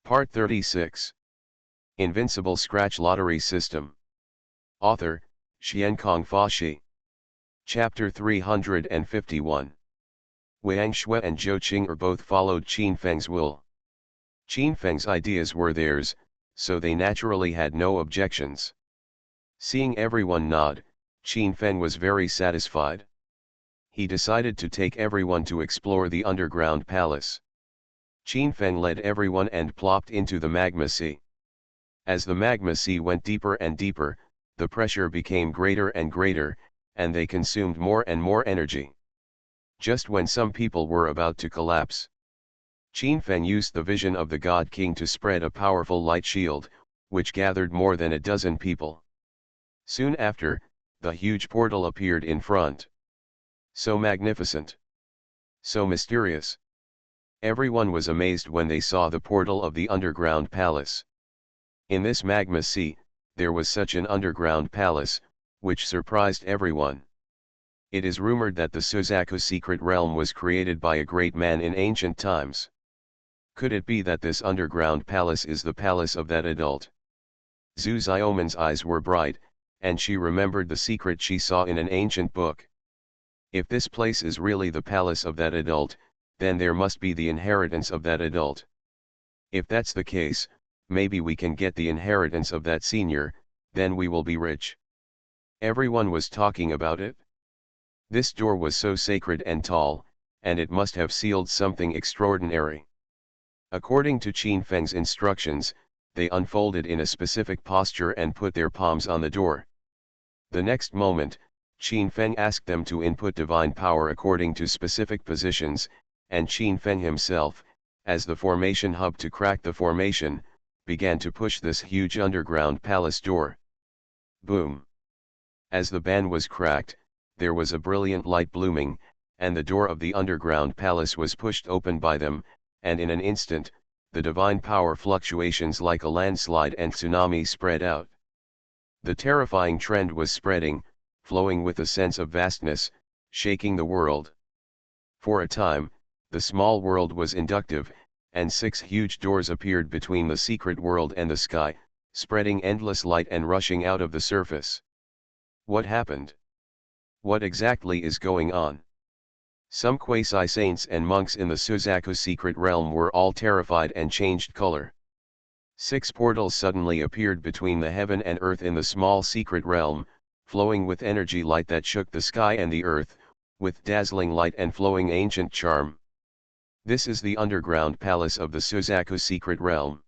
Part 36. Invincible Scratch Lottery System. Author, Xiankong Fashi. Chapter 351. Wang Shui and Zhou Qing both followed Qin Feng's will. Qin Feng's ideas were theirs, so they naturally had no objections. Seeing everyone nod, Qin Feng was very satisfied. He decided to take everyone to explore the underground palace. Qin Feng led everyone and plopped into the magma sea. As the magma sea went deeper and deeper, the pressure became greater and greater, and they consumed more and more energy. Just when some people were about to collapse, Qin Feng used the vision of the God King to spread a powerful light shield, which gathered more than a dozen people. Soon after, the huge portal appeared in front. So magnificent! So mysterious! Everyone was amazed when they saw the portal of the underground palace. In this magma sea, there was such an underground palace, which surprised everyone. It is rumored that the Suzaku secret realm was created by a great man in ancient times. Could it be that this underground palace is the palace of that adult? Zhu Xiaoman's eyes were bright, and she remembered the secret she saw in an ancient book. If this place is really the palace of that adult, then there must be the inheritance of that adult. If that's the case, maybe we can get the inheritance of that senior, then we will be rich. Everyone was talking about it. This door was so sacred and tall, and it must have sealed something extraordinary. According to Qin Feng's instructions, they unfolded in a specific posture and put their palms on the door. The next moment, Qin Feng asked them to input divine power according to specific positions, and Qin Feng himself, as the formation hub to crack the formation, began to push this huge underground palace door. Boom! As the ban was cracked, there was a brilliant light blooming, and the door of the underground palace was pushed open by them, and in an instant, the divine power fluctuations like a landslide and tsunami spread out. The terrifying trend was spreading, flowing with a sense of vastness, shaking the world. For a time, the small world was inductive, and 6 huge doors appeared between the secret world and the sky, spreading endless light and rushing out of the surface. What happened? What exactly is going on? Some quasi-saints and monks in the Suzaku secret realm were all terrified and changed color. 6 portals suddenly appeared between the heaven and earth in the small secret realm, flowing with energy light that shook the sky and the earth, with dazzling light and flowing ancient charm. This is the underground palace of the Suzaku secret realm.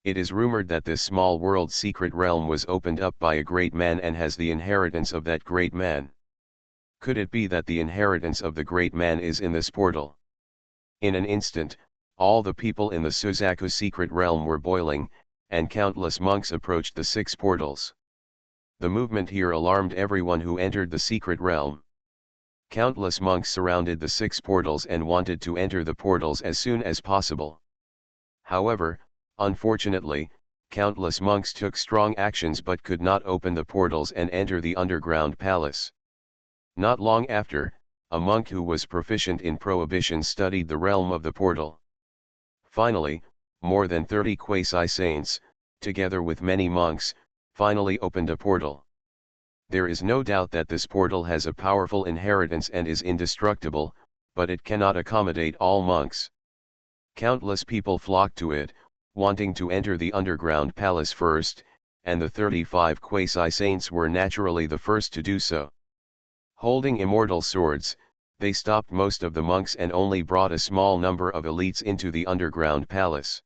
It is rumored that this small world secret realm was opened up by a great man and has the inheritance of that great man. Could it be that the inheritance of the great man is in this portal? In an instant, all the people in the Suzaku secret realm were boiling, and countless monks approached the 6 portals. The movement here alarmed everyone who entered the secret realm. Countless monks surrounded the 6 portals and wanted to enter the portals as soon as possible. However, unfortunately, countless monks took strong actions but could not open the portals and enter the underground palace. Not long after, a monk who was proficient in prohibition studied the realm of the portal. Finally, more than 30 quasi-saints, together with many monks, finally opened a portal. There is no doubt that this portal has a powerful inheritance and is indestructible, but it cannot accommodate all monks. Countless people flocked to it, wanting to enter the underground palace first, and the 35 quasi-saints were naturally the first to do so. Holding immortal swords, they stopped most of the monks and only brought a small number of elites into the underground palace.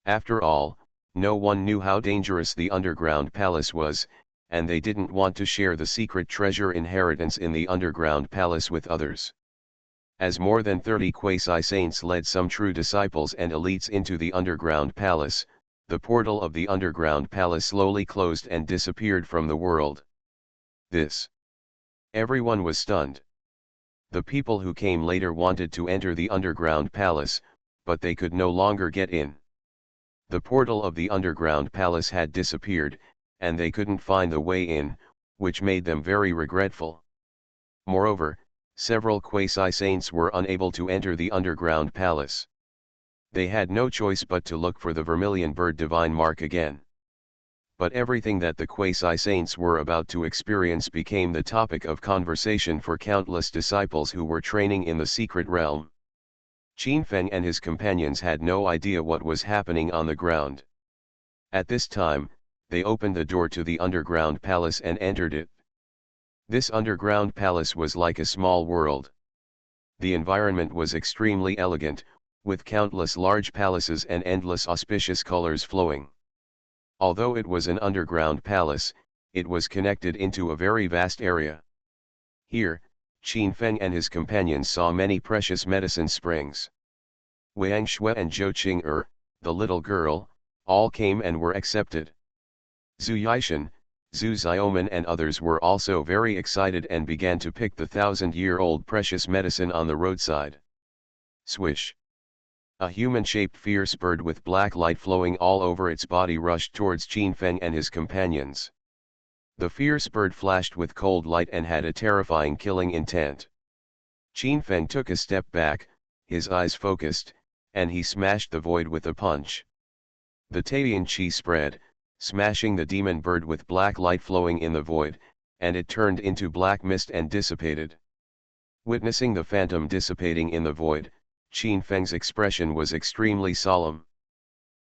After all, no one knew how dangerous the underground palace was, and they didn't want to share the secret treasure inheritance in the underground palace with others. As more than 30 quasi-saints led some true disciples and elites into the underground palace, the portal of the underground palace slowly closed and disappeared from the world. Everyone was stunned. The people who came later wanted to enter the underground palace, but they could no longer get in. The portal of the underground palace had disappeared, and they couldn't find the way in, which made them very regretful. Moreover, several quasi-saints were unable to enter the underground palace. They had no choice but to look for the vermilion bird divine mark again. But everything that the quasi-saints were about to experience became the topic of conversation for countless disciples who were training in the secret realm. Qin Feng and his companions had no idea what was happening on the ground. At this time, they opened the door to the underground palace and entered it. This underground palace was like a small world. The environment was extremely elegant, with countless large palaces and endless auspicious colors flowing. Although it was an underground palace, it was connected into a very vast area. Here, Qin Feng and his companions saw many precious medicine springs. Wang Shui and Zhou Qing'er, the little girl, all came and were accepted. Zhu Yishan, Zhu Xiaoman and others were also very excited and began to pick the 1,000-year-old precious medicine on the roadside. Swish! A human-shaped fierce bird with black light flowing all over its body rushed towards Qin Feng and his companions. The fierce bird flashed with cold light and had a terrifying killing intent. Qin Feng took a step back, his eyes focused, and he smashed the void with a punch. The Taiyan Qi spread, smashing the demon bird with black light flowing in the void, and it turned into black mist and dissipated. Witnessing the phantom dissipating in the void, Qin Feng's expression was extremely solemn.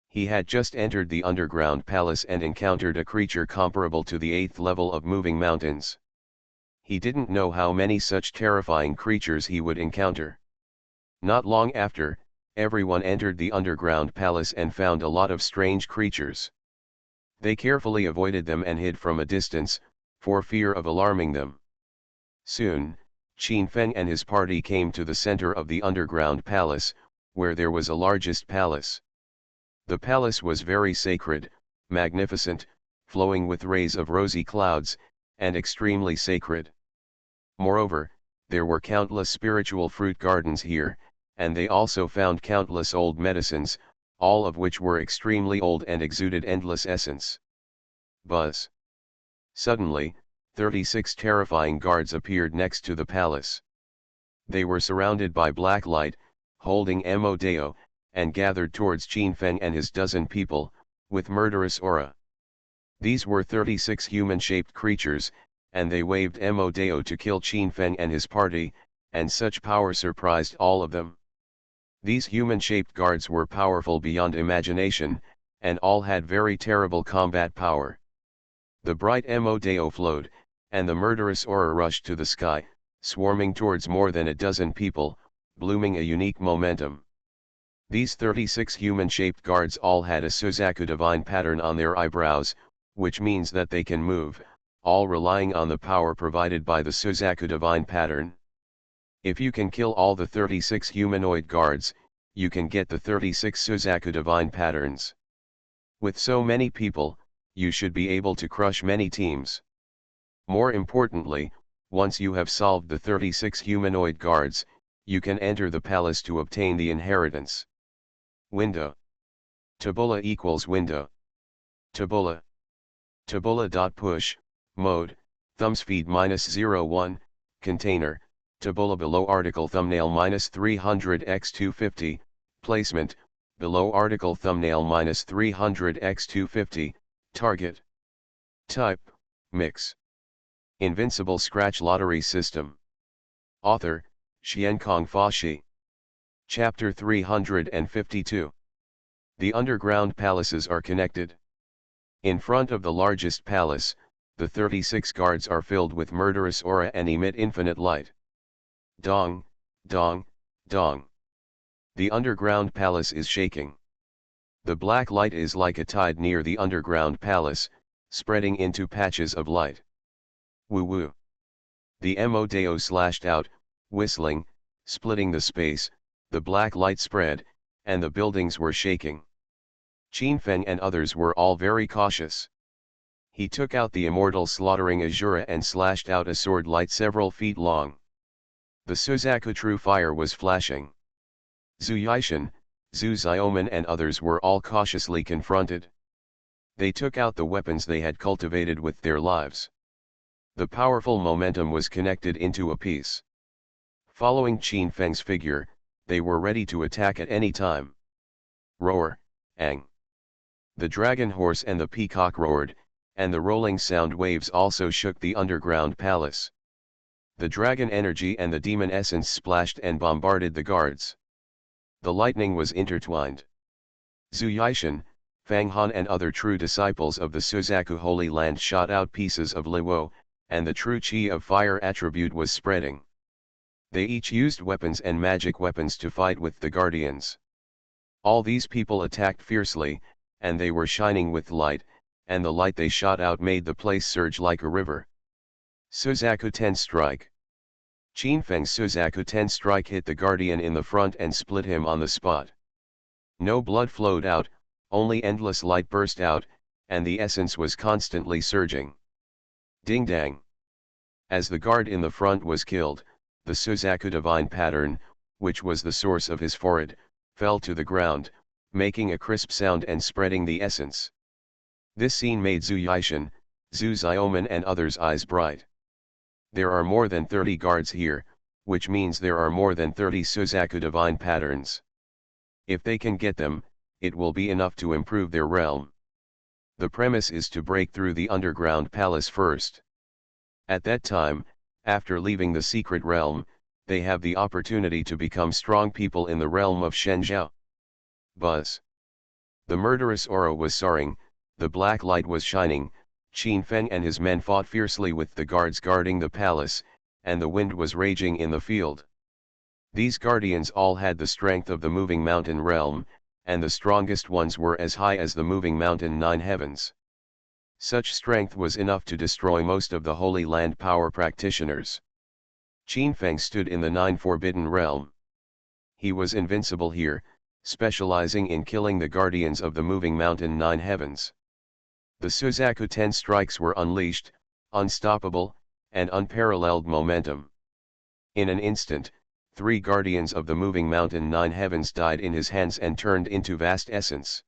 He had just entered the underground palace and encountered a creature comparable to the 8th level of moving mountains. He didn't know how many such terrifying creatures he would encounter. Not long after, everyone entered the underground palace and found a lot of strange creatures. They carefully avoided them and hid from a distance, for fear of alarming them. Soon, Qin Feng and his party came to the center of the underground palace, where there was a largest palace. The palace was very sacred, magnificent, flowing with rays of rosy clouds, and extremely sacred. Moreover, there were countless spiritual fruit gardens here, and they also found countless old medicines, all of which were extremely old and exuded endless essence. Buzz! Suddenly, 36 terrifying guards appeared next to the palace. They were surrounded by black light, holding Mo Deo, and gathered towards Qin Feng and his dozen people, with murderous aura. These were 36 human-shaped creatures, and they waved Mo Deo to kill Qin Feng and his party, and such power surprised all of them. These human-shaped guards were powerful beyond imagination, and all had very terrible combat power. The bright Mo Deo flowed, and the murderous aura rushed to the sky, swarming towards more than a dozen people, blooming a unique momentum. These 36 human-shaped guards all had a Suzaku divine pattern on their eyebrows, which means that they can move, all relying on the power provided by the Suzaku divine pattern. If you can kill all the 36 humanoid guards, you can get the 36 Suzaku divine patterns. With so many people, you should be able to crush many teams. More importantly, once you have solved the 36 humanoid guards, you can enter the palace to obtain the inheritance. Window. Tabula equals window. Tabula. Tabula.push, mode, thumbspeed -01, container, tabula below article thumbnail -300x250, placement, below article thumbnail -300x250, target. Type, mix. Invincible Scratch Lottery System. Author, Xiankong Fa. Chapter 352. The underground palaces are connected. In front of the largest palace, the 36 guards are filled with murderous aura and emit infinite light. Dong, dong, dong. The underground palace is shaking. The black light is like a tide near the underground palace, spreading into patches of light. Woo woo. The Mo Deo slashed out, whistling, splitting the space, the black light spread, and the buildings were shaking. Qin Feng and others were all very cautious. He took out the immortal slaughtering Azura and slashed out a sword light several feet long. The Suzaku true fire was flashing. Zhu Yishan, Zhu Xiaoman and others were all cautiously confronted. They took out the weapons they had cultivated with their lives. The powerful momentum was connected into a piece. Following Qin Feng's figure, they were ready to attack at any time. Roar, ang. The dragon horse and the peacock roared, and the rolling sound waves also shook the underground palace. The dragon energy and the demon essence splashed and bombarded the guards. The lightning was intertwined. Zhu Yishan, Fang Han and other true disciples of the Suzaku Holy Land shot out pieces of Luo, and the true chi of fire attribute was spreading. They each used weapons and magic weapons to fight with the guardians. All these people attacked fiercely, and they were shining with light, and the light they shot out made the place surge like a river. Suzaku Ten Strike. Qin Feng's Suzaku Ten Strike hit the guardian in the front and split him on the spot. No blood flowed out, only endless light burst out, and the essence was constantly surging. Ding dang. As the guard in the front was killed, the Suzaku divine pattern, which was the source of his forehead, fell to the ground, making a crisp sound and spreading the essence. This scene made Zhu Yishan, Zhu Xiaoman and others' eyes bright. There are more than 30 guards here, which means there are more than 30 Suzaku divine patterns. If they can get them, it will be enough to improve their realm. The premise is to break through the underground palace first. At that time, after leaving the secret realm, they have the opportunity to become strong people in the realm of Shenzhou. Buzz. The murderous aura was soaring, the black light was shining, Qin Feng and his men fought fiercely with the guards guarding the palace, and the wind was raging in the field. These guardians all had the strength of the moving mountain realm, and the strongest ones were as high as the moving mountain 9 heavens. Such strength was enough to destroy most of the Holy Land power practitioners. Qin Feng stood in the 9 forbidden realm. He was invincible here, specializing in killing the guardians of the moving mountain 9 heavens. The Suzaku 10 strikes were unleashed, unstoppable, and unparalleled momentum. In an instant, 3 guardians of the moving mountain 9 heavens died in his hands and turned into vast essence.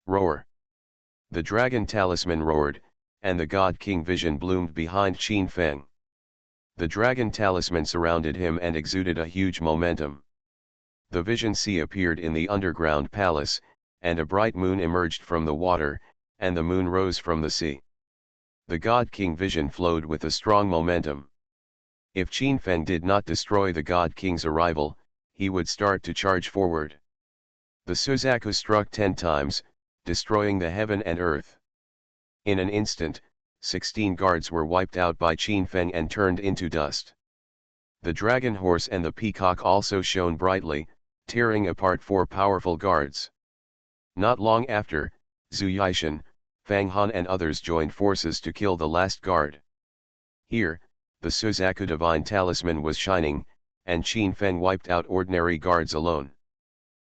Roar. The dragon talisman roared, and the God King vision bloomed behind Qin Feng. The dragon talisman surrounded him and exuded a huge momentum. The vision sea appeared in the underground palace, and a bright moon emerged from the water, and the moon rose from the sea. The God King vision flowed with a strong momentum. If Qin Feng did not destroy the God King's arrival, he would start to charge forward. The Suzaku struck 10 times, destroying the heaven and earth. In an instant, 16 guards were wiped out by Qin Feng and turned into dust. The dragon horse and the peacock also shone brightly, tearing apart 4 powerful guards. Not long after, Zhu Yishan, Fang Han and others joined forces to kill the last guard. Here, the Suzaku divine talisman was shining, and Qin Feng wiped out ordinary guards alone.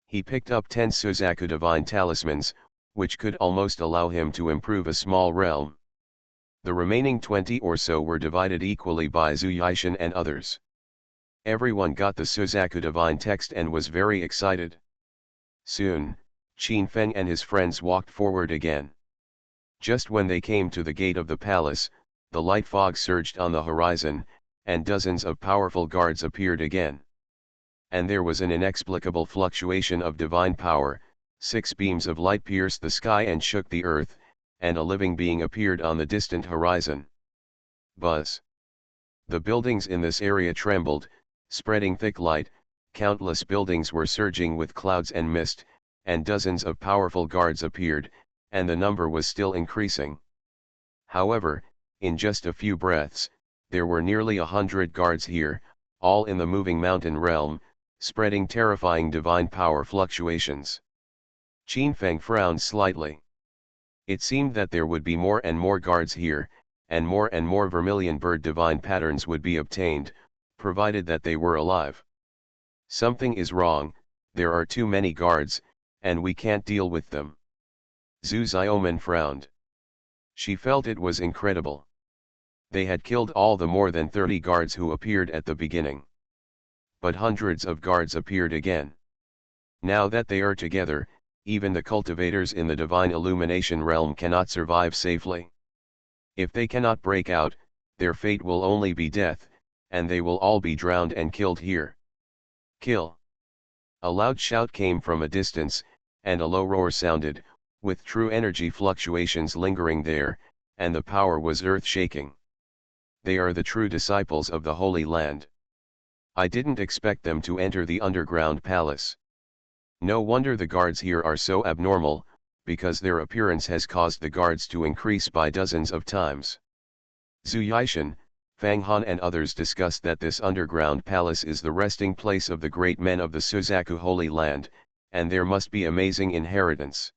He picked up 10 Suzaku divine talismans, which could almost allow him to improve a small realm. The remaining 20 or so were divided equally by Zhu Yishan and others. Everyone got the Suzaku divine text and was very excited. Soon, Qin Feng and his friends walked forward again. Just when they came to the gate of the palace, the light fog surged on the horizon, and dozens of powerful guards appeared again. And there was an inexplicable fluctuation of divine power, 6 beams of light pierced the sky and shook the earth, and a living being appeared on the distant horizon. Buzz. The buildings in this area trembled, spreading thick light, countless buildings were surging with clouds and mist, and dozens of powerful guards appeared, and the number was still increasing. However, in just a few breaths, there were nearly 100 guards here, all in the moving mountain realm, spreading terrifying divine power fluctuations. Qin Feng frowned slightly. It seemed that there would be more and more guards here, and more vermilion bird divine patterns would be obtained, provided that they were alive. Something is wrong, there are too many guards, and we can't deal with them. Zhu Xiaoman frowned. She felt it was incredible. They had killed all the more than 30 guards who appeared at the beginning. But hundreds of guards appeared again. Now that they are together, even the cultivators in the divine illumination realm cannot survive safely. If they cannot break out, their fate will only be death, and they will all be drowned and killed here. Kill! A loud shout came from a distance, and a low roar sounded, with true energy fluctuations lingering there, and the power was earth-shaking. They are the true disciples of the Holy Land. I didn't expect them to enter the underground palace. No wonder the guards here are so abnormal, because their appearance has caused the guards to increase by dozens of times. Zhu Yixin, Fang Han and others discussed that this underground palace is the resting place of the great men of the Suzaku Holy Land, and there must be amazing inheritance.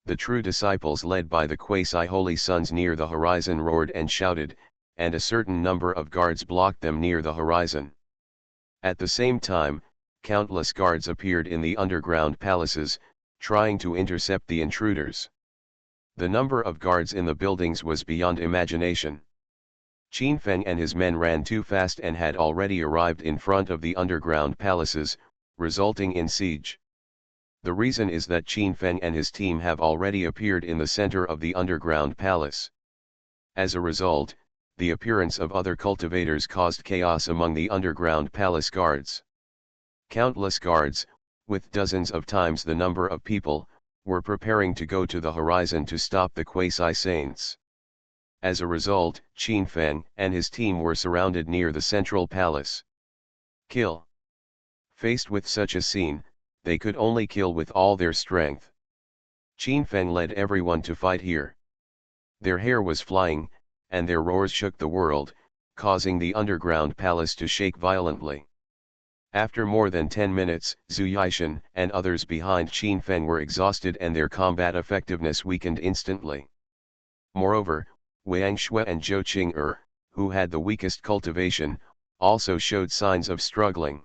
The true disciples led by the quasi-holy sons near the horizon roared and shouted, and a certain number of guards blocked them near the horizon. At the same time, countless guards appeared in the underground palaces, trying to intercept the intruders. The number of guards in the buildings was beyond imagination. Qin Feng and his men ran too fast and had already arrived in front of the underground palaces, resulting in siege. The reason is that Qin Feng and his team have already appeared in the center of the underground palace. As a result, the appearance of other cultivators caused chaos among the underground palace guards. Countless guards, with dozens of times the number of people, were preparing to go to the horizon to stop the quasi-saints. As a result, Qin Feng and his team were surrounded near the central palace. Kill. Faced with such a scene, they could only kill with all their strength. Qin Feng led everyone to fight here. Their hair was flying, and their roars shook the world, causing the underground palace to shake violently. After more than 10 minutes, Zhu Yixin and others behind Qin Feng were exhausted and their combat effectiveness weakened instantly. Moreover, Wang Shui and Zhou Qing'er, who had the weakest cultivation, also showed signs of struggling.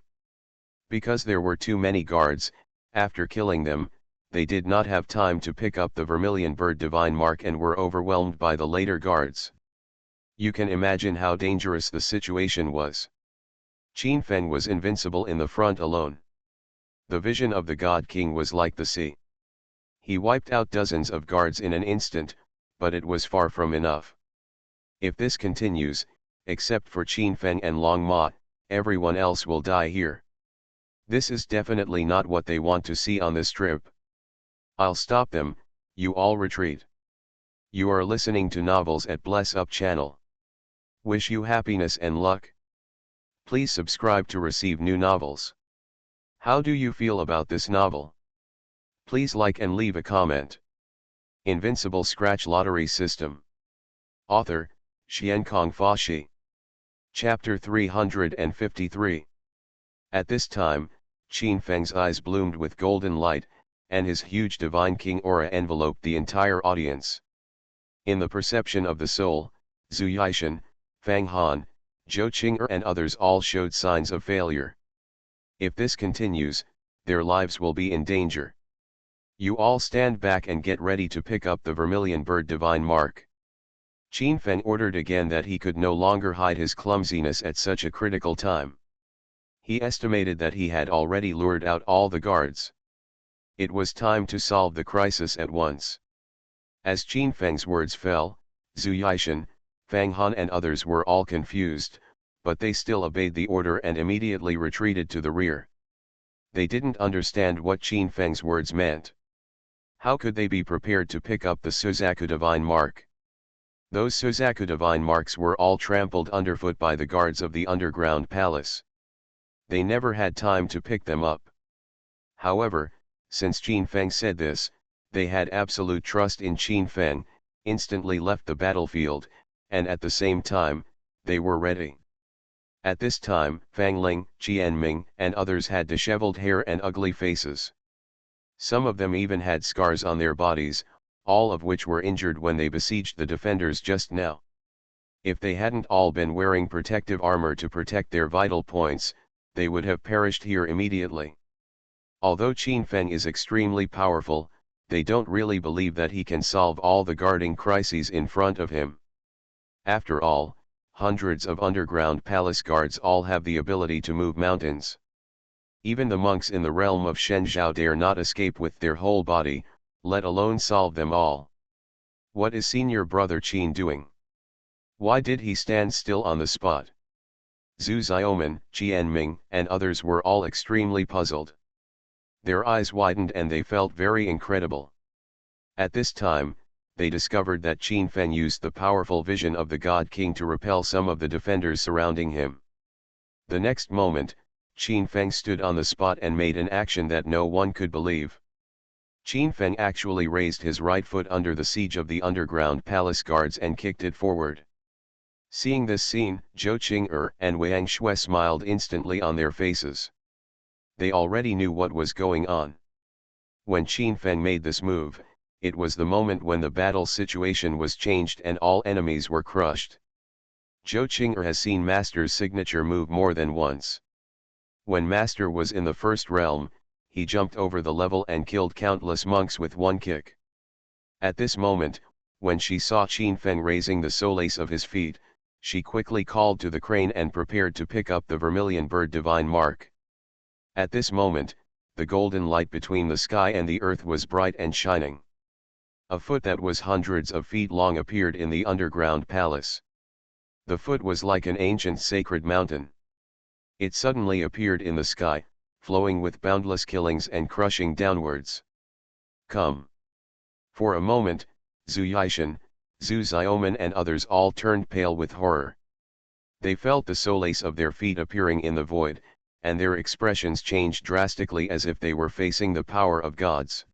Because there were too many guards, after killing them, they did not have time to pick up the vermilion bird divine mark and were overwhelmed by the later guards. You can imagine how dangerous the situation was. Qin Feng was invincible in the front alone. The vision of the God King was like the sea. He wiped out dozens of guards in an instant, but it was far from enough. If this continues, except for Qin Feng and Long Ma, everyone else will die here. This is definitely not what they want to see on this trip. I'll stop them, you all retreat. You are listening to Novels at Bless Up channel. Wish you happiness and luck. Please subscribe to receive new novels. How do you feel about this novel? Please like and leave a comment. Invincible Scratch Lottery System. Author, Xiankong Fashi. Chapter 353. At this time, Qin Feng's eyes bloomed with golden light, and his huge divine king aura enveloped the entire audience. In the perception of the soul, Zhu Yixin, Fang Han, Zhou Qing'er and others all showed signs of failure. If this continues, their lives will be in danger. You all stand back and get ready to pick up the vermilion bird divine mark. Qin Feng ordered again that he could no longer hide his clumsiness at such a critical time. He estimated that he had already lured out all the guards. It was time to solve the crisis at once. As Qin Feng's words fell, Zhu Yixin, Fang Han and others were all confused, but they still obeyed the order and immediately retreated to the rear. They didn't understand what Qin Feng's words meant. How could they be prepared to pick up the Suzaku divine mark? Those Suzaku divine marks were all trampled underfoot by the guards of the underground palace. They never had time to pick them up. However, since Qin Feng said this, they had absolute trust in Qin Feng, instantly left the battlefield, and at the same time, they were ready. At this time, Fang Ling, Qianming and others had disheveled hair and ugly faces. Some of them even had scars on their bodies, all of which were injured when they besieged the defenders just now. If they hadn't all been wearing protective armor to protect their vital points, they would have perished here immediately. Although Qin Feng is extremely powerful, they don't really believe that he can solve all the guarding crises in front of him. After all, hundreds of underground palace guards all have the ability to move mountains. Even the monks in the realm of Shenzhou dare not escape with their whole body, let alone solve them all. What is senior brother Qin doing? Why did he stand still on the spot? Zhu Xiaoman, Qianming and others were all extremely puzzled. Their eyes widened and they felt very incredible. At this time, they discovered that Qin Feng used the powerful vision of the God King to repel some of the defenders surrounding him. The next moment, Qin Feng stood on the spot and made an action that no one could believe. Qin Feng actually raised his right foot under the siege of the underground palace guards and kicked it forward. Seeing this scene, Zhou Qing'er and Wang Shui smiled instantly on their faces. They already knew what was going on. When Qin Feng made this move, it was the moment when the battle situation was changed and all enemies were crushed. Zhou Qing'er has seen Master's signature move more than once. When Master was in the first realm, he jumped over the level and killed countless monks with one kick. At this moment, when she saw Qin Feng raising the solace of his feet, she quickly called to the crane and prepared to pick up the vermilion bird divine mark. At this moment, the golden light between the sky and the earth was bright and shining. A foot that was hundreds of feet long appeared in the underground palace. The foot was like an ancient sacred mountain. It suddenly appeared in the sky, flowing with boundless killings and crushing downwards. Come! For a moment, Zhu Yishan, Zhu Xiaoman and others all turned pale with horror. They felt the solace of their feet appearing in the void, and their expressions changed drastically as if they were facing the power of gods.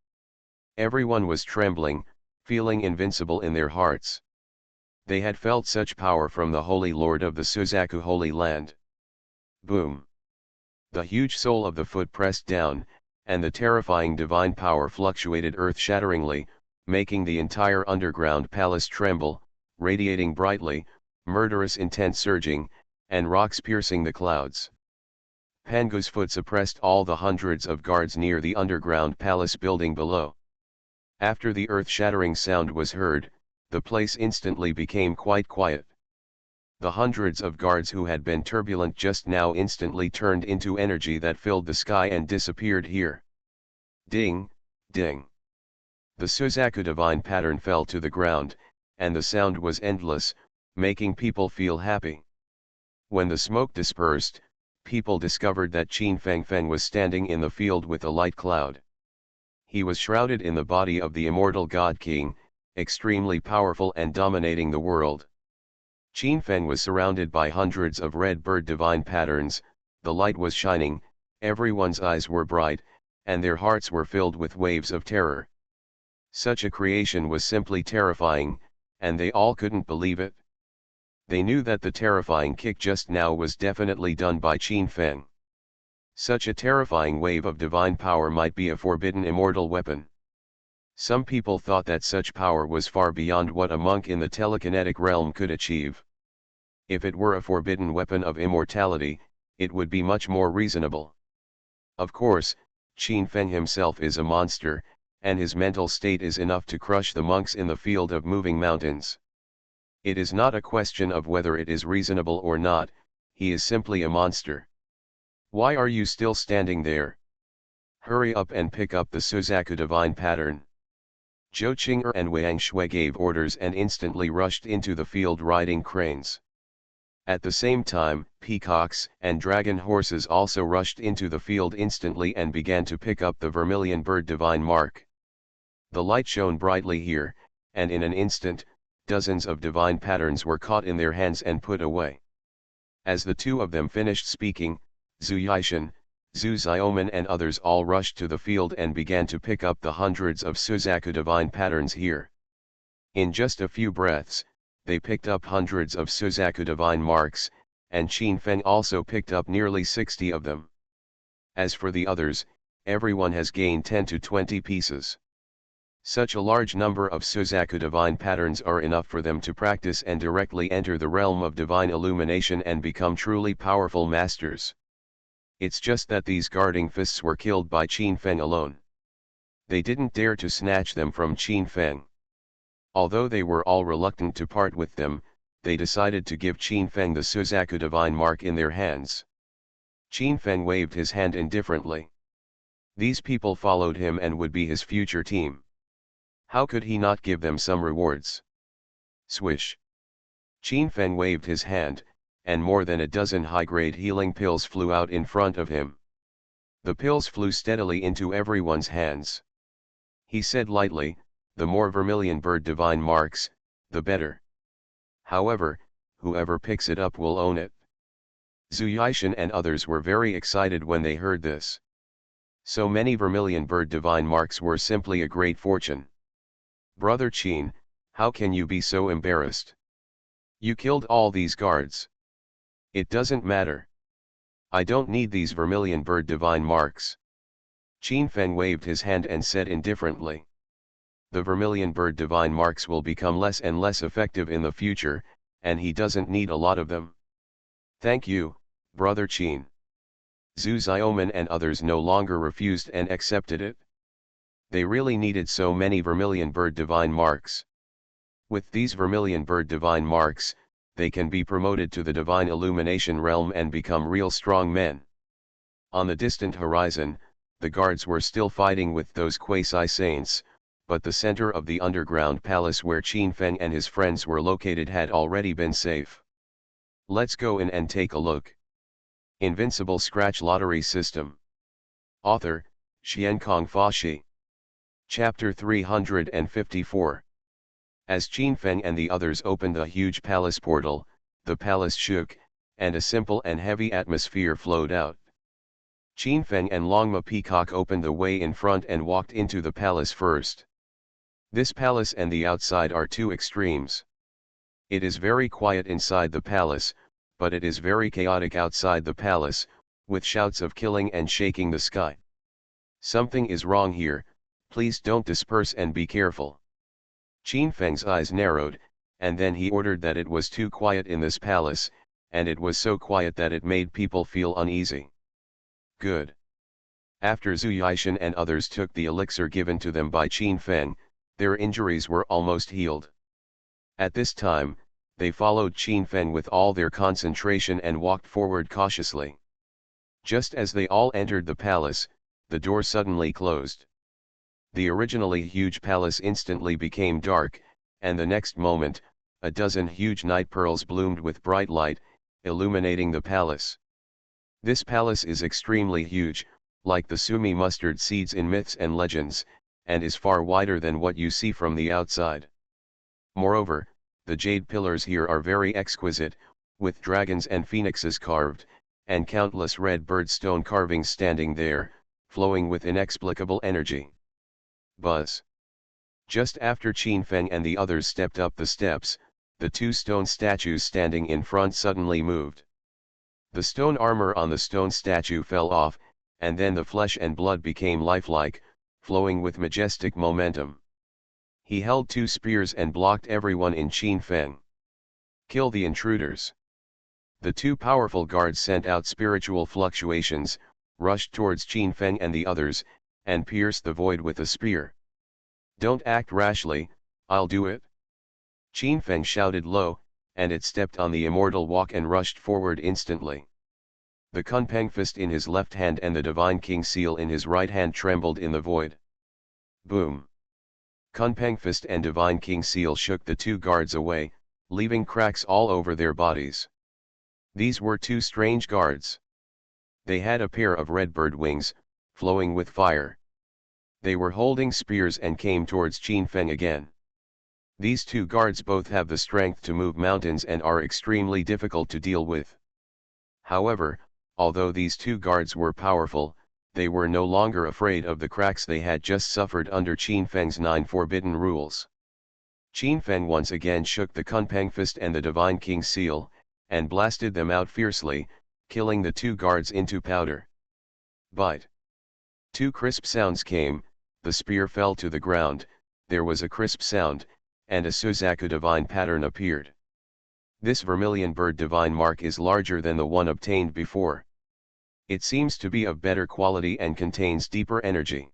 Everyone was trembling, feeling invincible in their hearts. They had felt such power from the Holy Lord of the Suzaku Holy Land. Boom! The huge sole of the foot pressed down, and the terrifying divine power fluctuated earth-shatteringly, making the entire underground palace tremble, radiating brightly, murderous intent surging, and rocks piercing the clouds. Pangu's foot suppressed all the hundreds of guards near the underground palace building below. After the earth-shattering sound was heard, the place instantly became quite quiet. The hundreds of guards who had been turbulent just now instantly turned into energy that filled the sky and disappeared here. Ding, ding. The Suzaku divine pattern fell to the ground, and the sound was endless, making people feel happy. When the smoke dispersed, people discovered that Qin Feng was standing in the field with a light cloud. He was shrouded in the body of the immortal God King, extremely powerful and dominating the world. Qin Feng was surrounded by hundreds of red bird divine patterns, the light was shining, everyone's eyes were bright, and their hearts were filled with waves of terror. Such a creation was simply terrifying, and they all couldn't believe it. They knew that the terrifying kick just now was definitely done by Qin Feng. Such a terrifying wave of divine power might be a forbidden immortal weapon. Some people thought that such power was far beyond what a monk in the telekinetic realm could achieve. If it were a forbidden weapon of immortality, it would be much more reasonable. Of course, Qin Feng himself is a monster, and his mental state is enough to crush the monks in the field of moving mountains. It is not a question of whether it is reasonable or not, he is simply a monster. Why are you still standing there? Hurry up and pick up the Suzaku divine pattern. Zhou Qing'er and Wang Shui gave orders and instantly rushed into the field riding cranes. At the same time, peacocks and dragon horses also rushed into the field instantly and began to pick up the vermilion bird divine mark. The light shone brightly here, and in an instant, dozens of divine patterns were caught in their hands and put away. As the two of them finished speaking, Zhu Yishan, Zhu Xiaoman and others all rushed to the field and began to pick up the hundreds of Suzaku divine patterns here. In just a few breaths, they picked up hundreds of Suzaku divine marks, and Qin Feng also picked up nearly 60 of them. As for the others, everyone has gained 10 to 20 pieces. Such a large number of Suzaku divine patterns are enough for them to practice and directly enter the realm of divine illumination and become truly powerful masters. It's just that these guarding fists were killed by Qin Feng alone. They didn't dare to snatch them from Qin Feng. Although they were all reluctant to part with them, they decided to give Qin Feng the Suzaku divine mark in their hands. Qin Feng waved his hand indifferently. These people followed him and would be his future team. How could he not give them some rewards? Swish! Qin Feng waved his hand, and more than a dozen high-grade healing pills flew out in front of him. The pills flew steadily into everyone's hands. He said lightly, "The more vermilion bird divine marks, the better. However, whoever picks it up will own it." Zhu Yixin and others were very excited when they heard this. So many vermilion bird divine marks were simply a great fortune. "Brother Qin, how can you be so embarrassed? You killed all these guards." "It doesn't matter. I don't need these vermilion bird divine marks." Qin Feng waved his hand and said indifferently, "The vermilion bird divine marks will become less and less effective in the future, and he doesn't need a lot of them." "Thank you, Brother Qin." Zhu Xiaoman and others no longer refused and accepted it. They really needed so many vermilion bird divine marks. With these vermilion bird divine marks, they can be promoted to the divine illumination realm and become real strong men. On the distant horizon, the guards were still fighting with those quasi-saints, but the center of the underground palace where Qin Feng and his friends were located had already been safe. Let's go in and take a look. Invincible Scratch Lottery System. Author, Xiankong Fashi. Chapter 354. As Qin Feng and the others opened a huge palace portal, the palace shook, and a simple and heavy atmosphere flowed out. Qin Feng and Longma Peacock opened the way in front and walked into the palace first. This palace and the outside are two extremes. It is very quiet inside the palace, but it is very chaotic outside the palace, with shouts of killing and shaking the sky. Something is wrong here, please don't disperse and be careful. Qin Feng's eyes narrowed, and then he ordered that it was too quiet in this palace, and it was so quiet that it made people feel uneasy. Good. After Zhu Yixin and others took the elixir given to them by Qin Feng, their injuries were almost healed. At this time, they followed Qin Feng with all their concentration and walked forward cautiously. Just as they all entered the palace, the door suddenly closed. The originally huge palace instantly became dark, and the next moment, a dozen huge night pearls bloomed with bright light, illuminating the palace. This palace is extremely huge, like the sumi mustard seeds in myths and legends, and is far wider than what you see from the outside. Moreover, the jade pillars here are very exquisite, with dragons and phoenixes carved, and countless red bird stone carvings standing there, flowing with inexplicable energy. Buzz. Just after Qin Feng and the others stepped up the steps, the two stone statues standing in front suddenly moved. The stone armor on the stone statue fell off, and then the flesh and blood became lifelike, flowing with majestic momentum. He held two spears and blocked everyone in Qin Feng. Kill the intruders. The two powerful guards sent out spiritual fluctuations, rushed towards Qin Feng and the others, and pierced the void with a spear. Don't act rashly, I'll do it. Qin Feng shouted low, and it stepped on the immortal walk and rushed forward instantly. The Kunpeng fist in his left hand and the Divine King seal in his right hand trembled in the void. Boom! Kunpeng fist and Divine King seal shook the two guards away, leaving cracks all over their bodies. These were two strange guards. They had a pair of red bird wings, flowing with fire. They were holding spears and came towards Qin Feng again. These two guards both have the strength to move mountains and are extremely difficult to deal with. However, although these two guards were powerful, they were no longer afraid of the cracks they had just suffered under Qin Feng's 9 forbidden rules. Qin Feng once again shook the Kunpeng fist and the Divine King seal, and blasted them out fiercely, killing the two guards into powder. Bite. Two crisp sounds came, the spear fell to the ground, there was a crisp sound, and a Suzaku divine pattern appeared. This vermilion bird divine mark is larger than the one obtained before. It seems to be of better quality and contains deeper energy.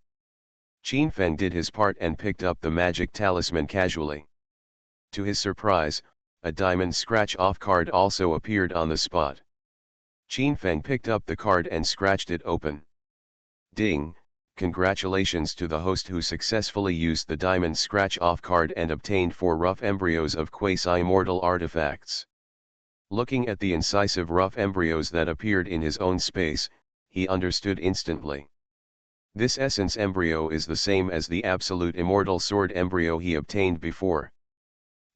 Qin Feng did his part and picked up the magic talisman casually. To his surprise, a diamond scratch-off card also appeared on the spot. Qin Feng picked up the card and scratched it open. Ding! Congratulations to the host who successfully used the diamond scratch-off card and obtained 4 rough embryos of quasi-immortal artifacts. Looking at the incisive rough embryos that appeared in his own space, he understood instantly. This essence embryo is the same as the absolute immortal sword embryo he obtained before.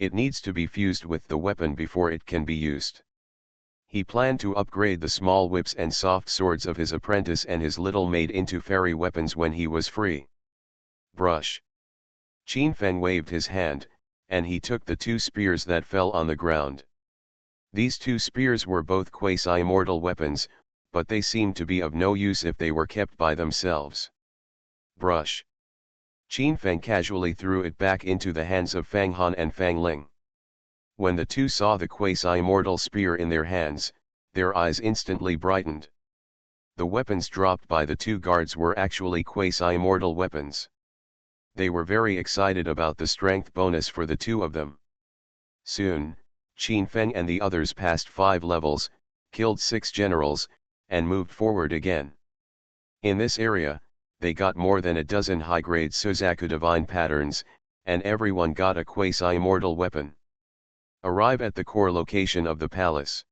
It needs to be fused with the weapon before it can be used. He planned to upgrade the small whips and soft swords of his apprentice and his little maid into fairy weapons when he was free. Brush. Qin Feng waved his hand, and he took the 2 spears that fell on the ground. These 2 spears were both quasi-immortal weapons, but they seemed to be of no use if they were kept by themselves. Brush. Qin Feng casually threw it back into the hands of Fang Han and Fang Ling. When the 2 saw the quasi-immortal spear in their hands, their eyes instantly brightened. The weapons dropped by the 2 guards were actually quasi-immortal weapons. They were very excited about the strength bonus for the 2 of them. Soon, Qin Feng and the others passed 5 levels, killed 6 generals, and moved forward again. In this area, they got more than a dozen high-grade Suzaku divine patterns, and everyone got a quasi-immortal weapon. Arrive at the core location of the palace.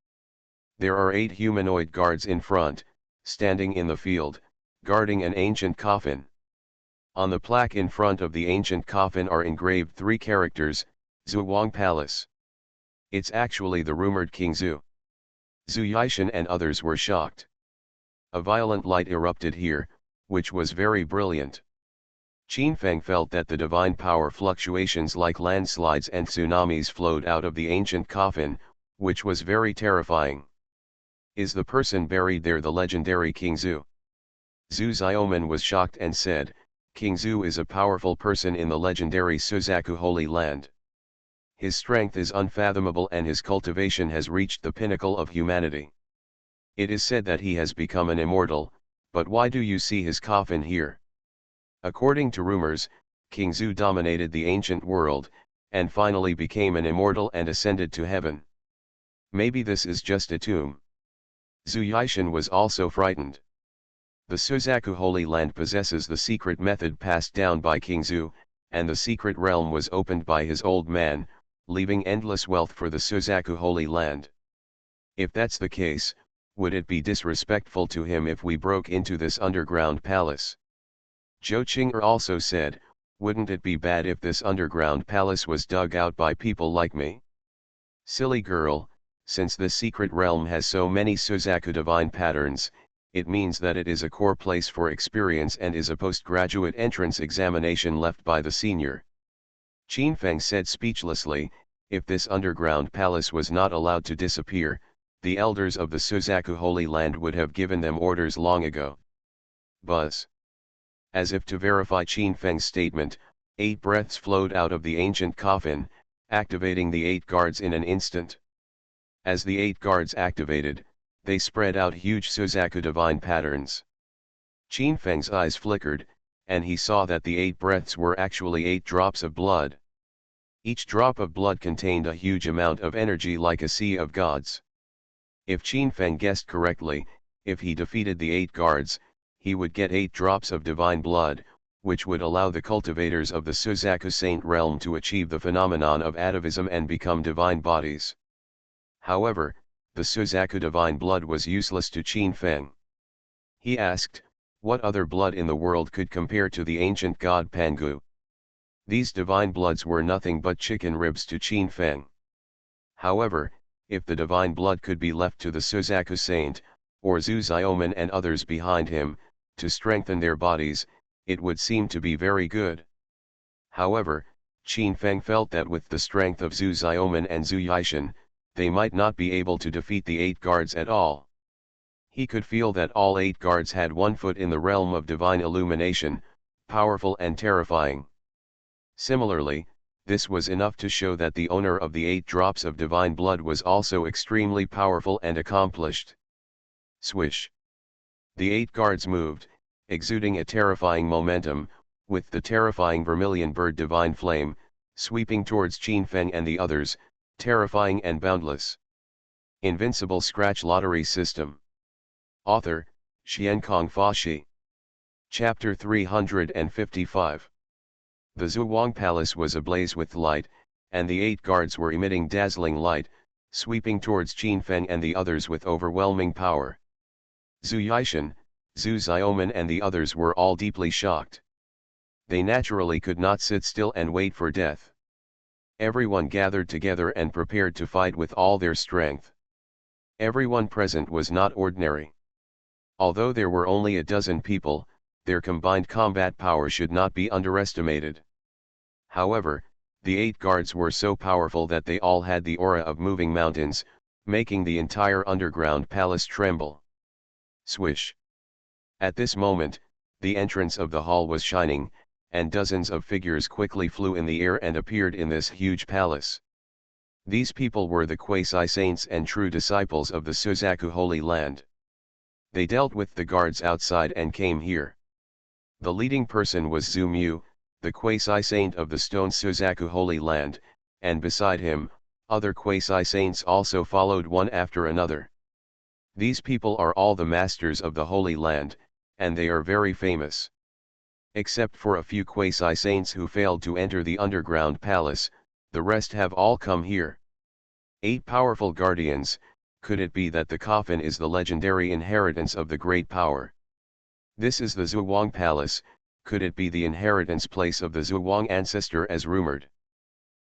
There are 8 humanoid guards in front, standing in the field, guarding an ancient coffin. On the plaque in front of the ancient coffin are engraved 3 characters, Zhuang Palace. It's actually the rumored King Zhu. Zhu Yishan and others were shocked. A violent light erupted here, which was very brilliant. Qin Feng felt that the divine power fluctuations like landslides and tsunamis flowed out of the ancient coffin, which was very terrifying. Is the person buried there the legendary King Zhu? Zhu Xiaoman was shocked and said, King Zhu is a powerful person in the legendary Suzaku Holy Land. His strength is unfathomable and his cultivation has reached the pinnacle of humanity. It is said that he has become an immortal, but why do you see his coffin here? According to rumors, King Zhu dominated the ancient world, and finally became an immortal and ascended to heaven. Maybe this is just a tomb. Zhu Yishan was also frightened. The Suzaku Holy Land possesses the secret method passed down by King Zhu, and the secret realm was opened by his old man, leaving endless wealth for the Suzaku Holy Land. If that's the case, would it be disrespectful to him if we broke into this underground palace? Zhou Qing'er also said, wouldn't it be bad if this underground palace was dug out by people like me? Silly girl, since this secret realm has so many Suzaku divine patterns, it means that it is a core place for experience and is a postgraduate entrance examination left by the senior. Qin Feng said speechlessly, if this underground palace was not allowed to disappear, the elders of the Suzaku Holy Land would have given them orders long ago. Buzz. As if to verify Qin Feng's statement, 8 breaths flowed out of the ancient coffin, activating the 8 guards in an instant. As the 8 guards activated, they spread out huge Suzaku divine patterns. Qin Feng's eyes flickered, and he saw that the 8 breaths were actually 8 drops of blood. Each drop of blood contained a huge amount of energy like a sea of gods. If Qin Feng guessed correctly, if he defeated the 8 guards, he would get 8 drops of divine blood, which would allow the cultivators of the Suzaku Saint realm to achieve the phenomenon of atavism and become divine bodies. However, the Suzaku divine blood was useless to Qin Feng. He asked, what other blood in the world could compare to the ancient god Pangu? These divine bloods were nothing but chicken ribs to Qin Feng. However, if the divine blood could be left to the Suzaku Saint, or Zhu Xiaoman and others behind him, to strengthen their bodies, it would seem to be very good. However, Qin Feng felt that with the strength of Zhu Xiaoman and Zhu Yishan, they might not be able to defeat the 8 guards at all. He could feel that all 8 guards had one foot in the realm of divine illumination, powerful and terrifying. Similarly, this was enough to show that the owner of the 8 drops of divine blood was also extremely powerful and accomplished. Swish. The 8 guards moved, exuding a terrifying momentum, with the terrifying vermilion bird divine flame, sweeping towards Qin Feng and the others, terrifying and boundless. Invincible Scratch Lottery System. Author, Xiankong Fashi. Chapter 355. The Zhuang Palace was ablaze with light, and the 8 guards were emitting dazzling light, sweeping towards Qin Feng and the others with overwhelming power. Zhu Yishan, Zhu Xiaoman and the others were all deeply shocked. They naturally could not sit still and wait for death. Everyone gathered together and prepared to fight with all their strength. Everyone present was not ordinary. Although there were only a dozen people, their combined combat power should not be underestimated. However, the 8 guards were so powerful that they all had the aura of moving mountains, making the entire underground palace tremble. Swish! At this moment, the entrance of the hall was shining, and dozens of figures quickly flew in the air and appeared in this huge palace. These people were the quasi-saints and true disciples of the Suzaku Holy Land. They dealt with the guards outside and came here. The leading person was Zhu Mu, the quasi-saint of the Stone Suzaku Holy Land, and beside him, other quasi-saints also followed one after another. These people are all the masters of the Holy Land, and they are very famous. Except for a few quasi-saints who failed to enter the underground palace, the rest have all come here. 8 powerful guardians. Could it be that the coffin is the legendary inheritance of the great power? This is the Zhuang Palace. Could it be the inheritance place of the Zhuang ancestor as rumored?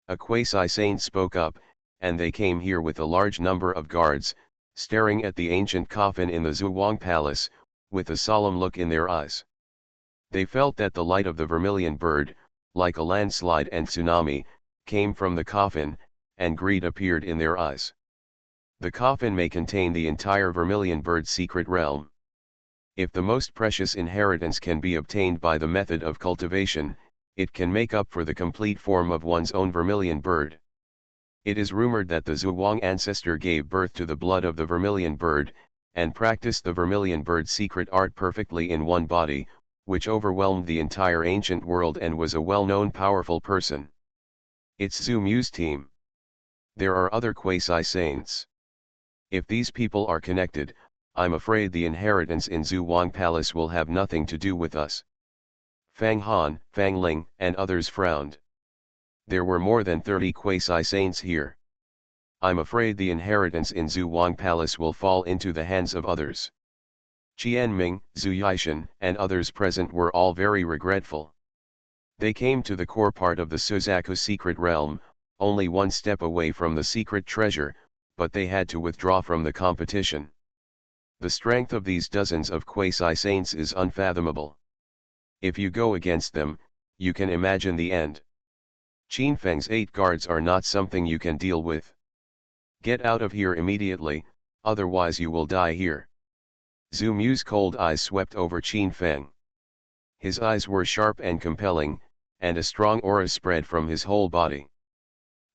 A quasi-saint spoke up, and they came here with a large number of guards, staring at the ancient coffin in the Zhuang Palace, with a solemn look in their eyes. They felt that the light of the vermilion bird, like a landslide and tsunami, came from the coffin, and greed appeared in their eyes. The coffin may contain the entire vermilion bird secret realm. If the most precious inheritance can be obtained by the method of cultivation, it can make up for the complete form of one's own vermilion bird. It is rumored that the Zhuang ancestor gave birth to the blood of the vermilion bird, and practiced the vermilion bird secret art perfectly in one body, which overwhelmed the entire ancient world and was a well-known powerful person. It's Zhu Mu's team. There are other quasi-saints. If these people are connected, I'm afraid the inheritance in Zhuang Palace will have nothing to do with us. Fang Han, Fang Ling, and others frowned. There were more than 30 quasi-saints here. I'm afraid the inheritance in Zhuang Palace will fall into the hands of others. Qianming, Zhu Yishan, and others present were all very regretful. They came to the core part of the Suzaku secret realm, only one step away from the secret treasure, but they had to withdraw from the competition. The strength of these dozens of quasi-saints is unfathomable. If you go against them, you can imagine the end. Qin Feng's 8 guards are not something you can deal with. Get out of here immediately, otherwise you will die here. Zhu Mu's cold eyes swept over Qin Feng. His eyes were sharp and compelling, and a strong aura spread from his whole body.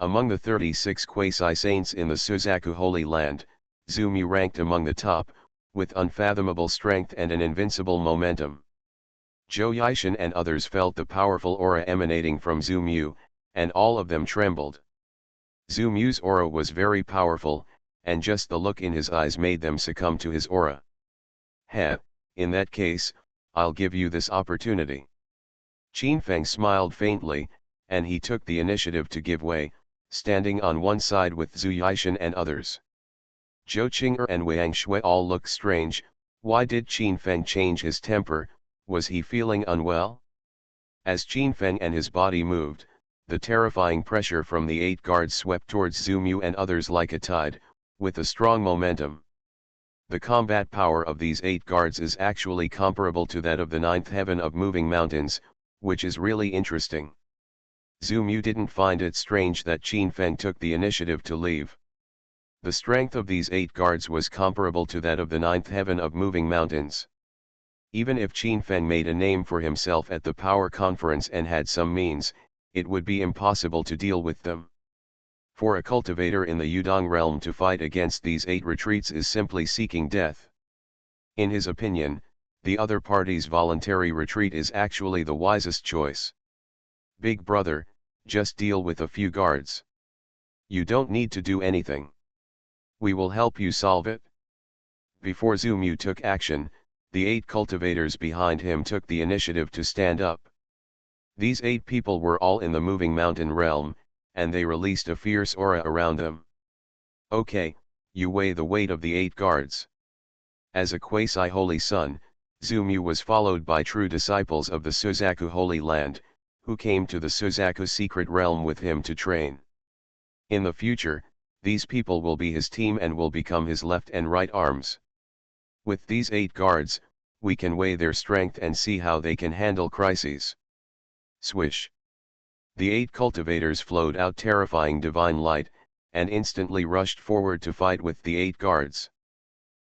Among the 36 quasi-saints in the Suzaku Holy Land, Zhu Mu ranked among the top, with unfathomable strength and an invincible momentum. Zhou Yishan and others felt the powerful aura emanating from Zhu Mu, and all of them trembled. Zhu Mu's aura was very powerful, and just the look in his eyes made them succumb to his aura. In that case, I'll give you this opportunity. Qin Feng smiled faintly, and he took the initiative to give way, standing on one side with Zhu Yishan and others. Zhou Qing'er and Wang Shui all looked strange. Why did Qin Feng change his temper? Was he feeling unwell? As Qin Feng and his body moved, the terrifying pressure from the 8 guards swept towards Zhu Mu and others like a tide, with a strong momentum. The combat power of these 8 guards is actually comparable to that of the 9th heaven of moving mountains, which is really interesting. Zhu Mu didn't find it strange that Qin Feng took the initiative to leave. The strength of these 8 guards was comparable to that of the 9th heaven of moving mountains. Even if Qin Feng made a name for himself at the power conference and had some means, it would be impossible to deal with them. For a cultivator in the Yudong realm to fight against these 8 retreats is simply seeking death. In his opinion, the other party's voluntary retreat is actually the wisest choice. Big brother, just deal with a few guards. You don't need to do anything. We will help you solve it. Before Zhu Mu took action, the 8 cultivators behind him took the initiative to stand up. These 8 people were all in the moving mountain realm, and they released a fierce aura around them. Okay, you weigh the weight of the 8 guards. As a quasi-holy son, Zumu was followed by true disciples of the Suzaku Holy Land, who came to the Suzaku secret realm with him to train. In the future, these people will be his team and will become his left and right arms. With these 8 guards, we can weigh their strength and see how they can handle crises. Swish! The 8 cultivators flowed out terrifying divine light, and instantly rushed forward to fight with the 8 guards.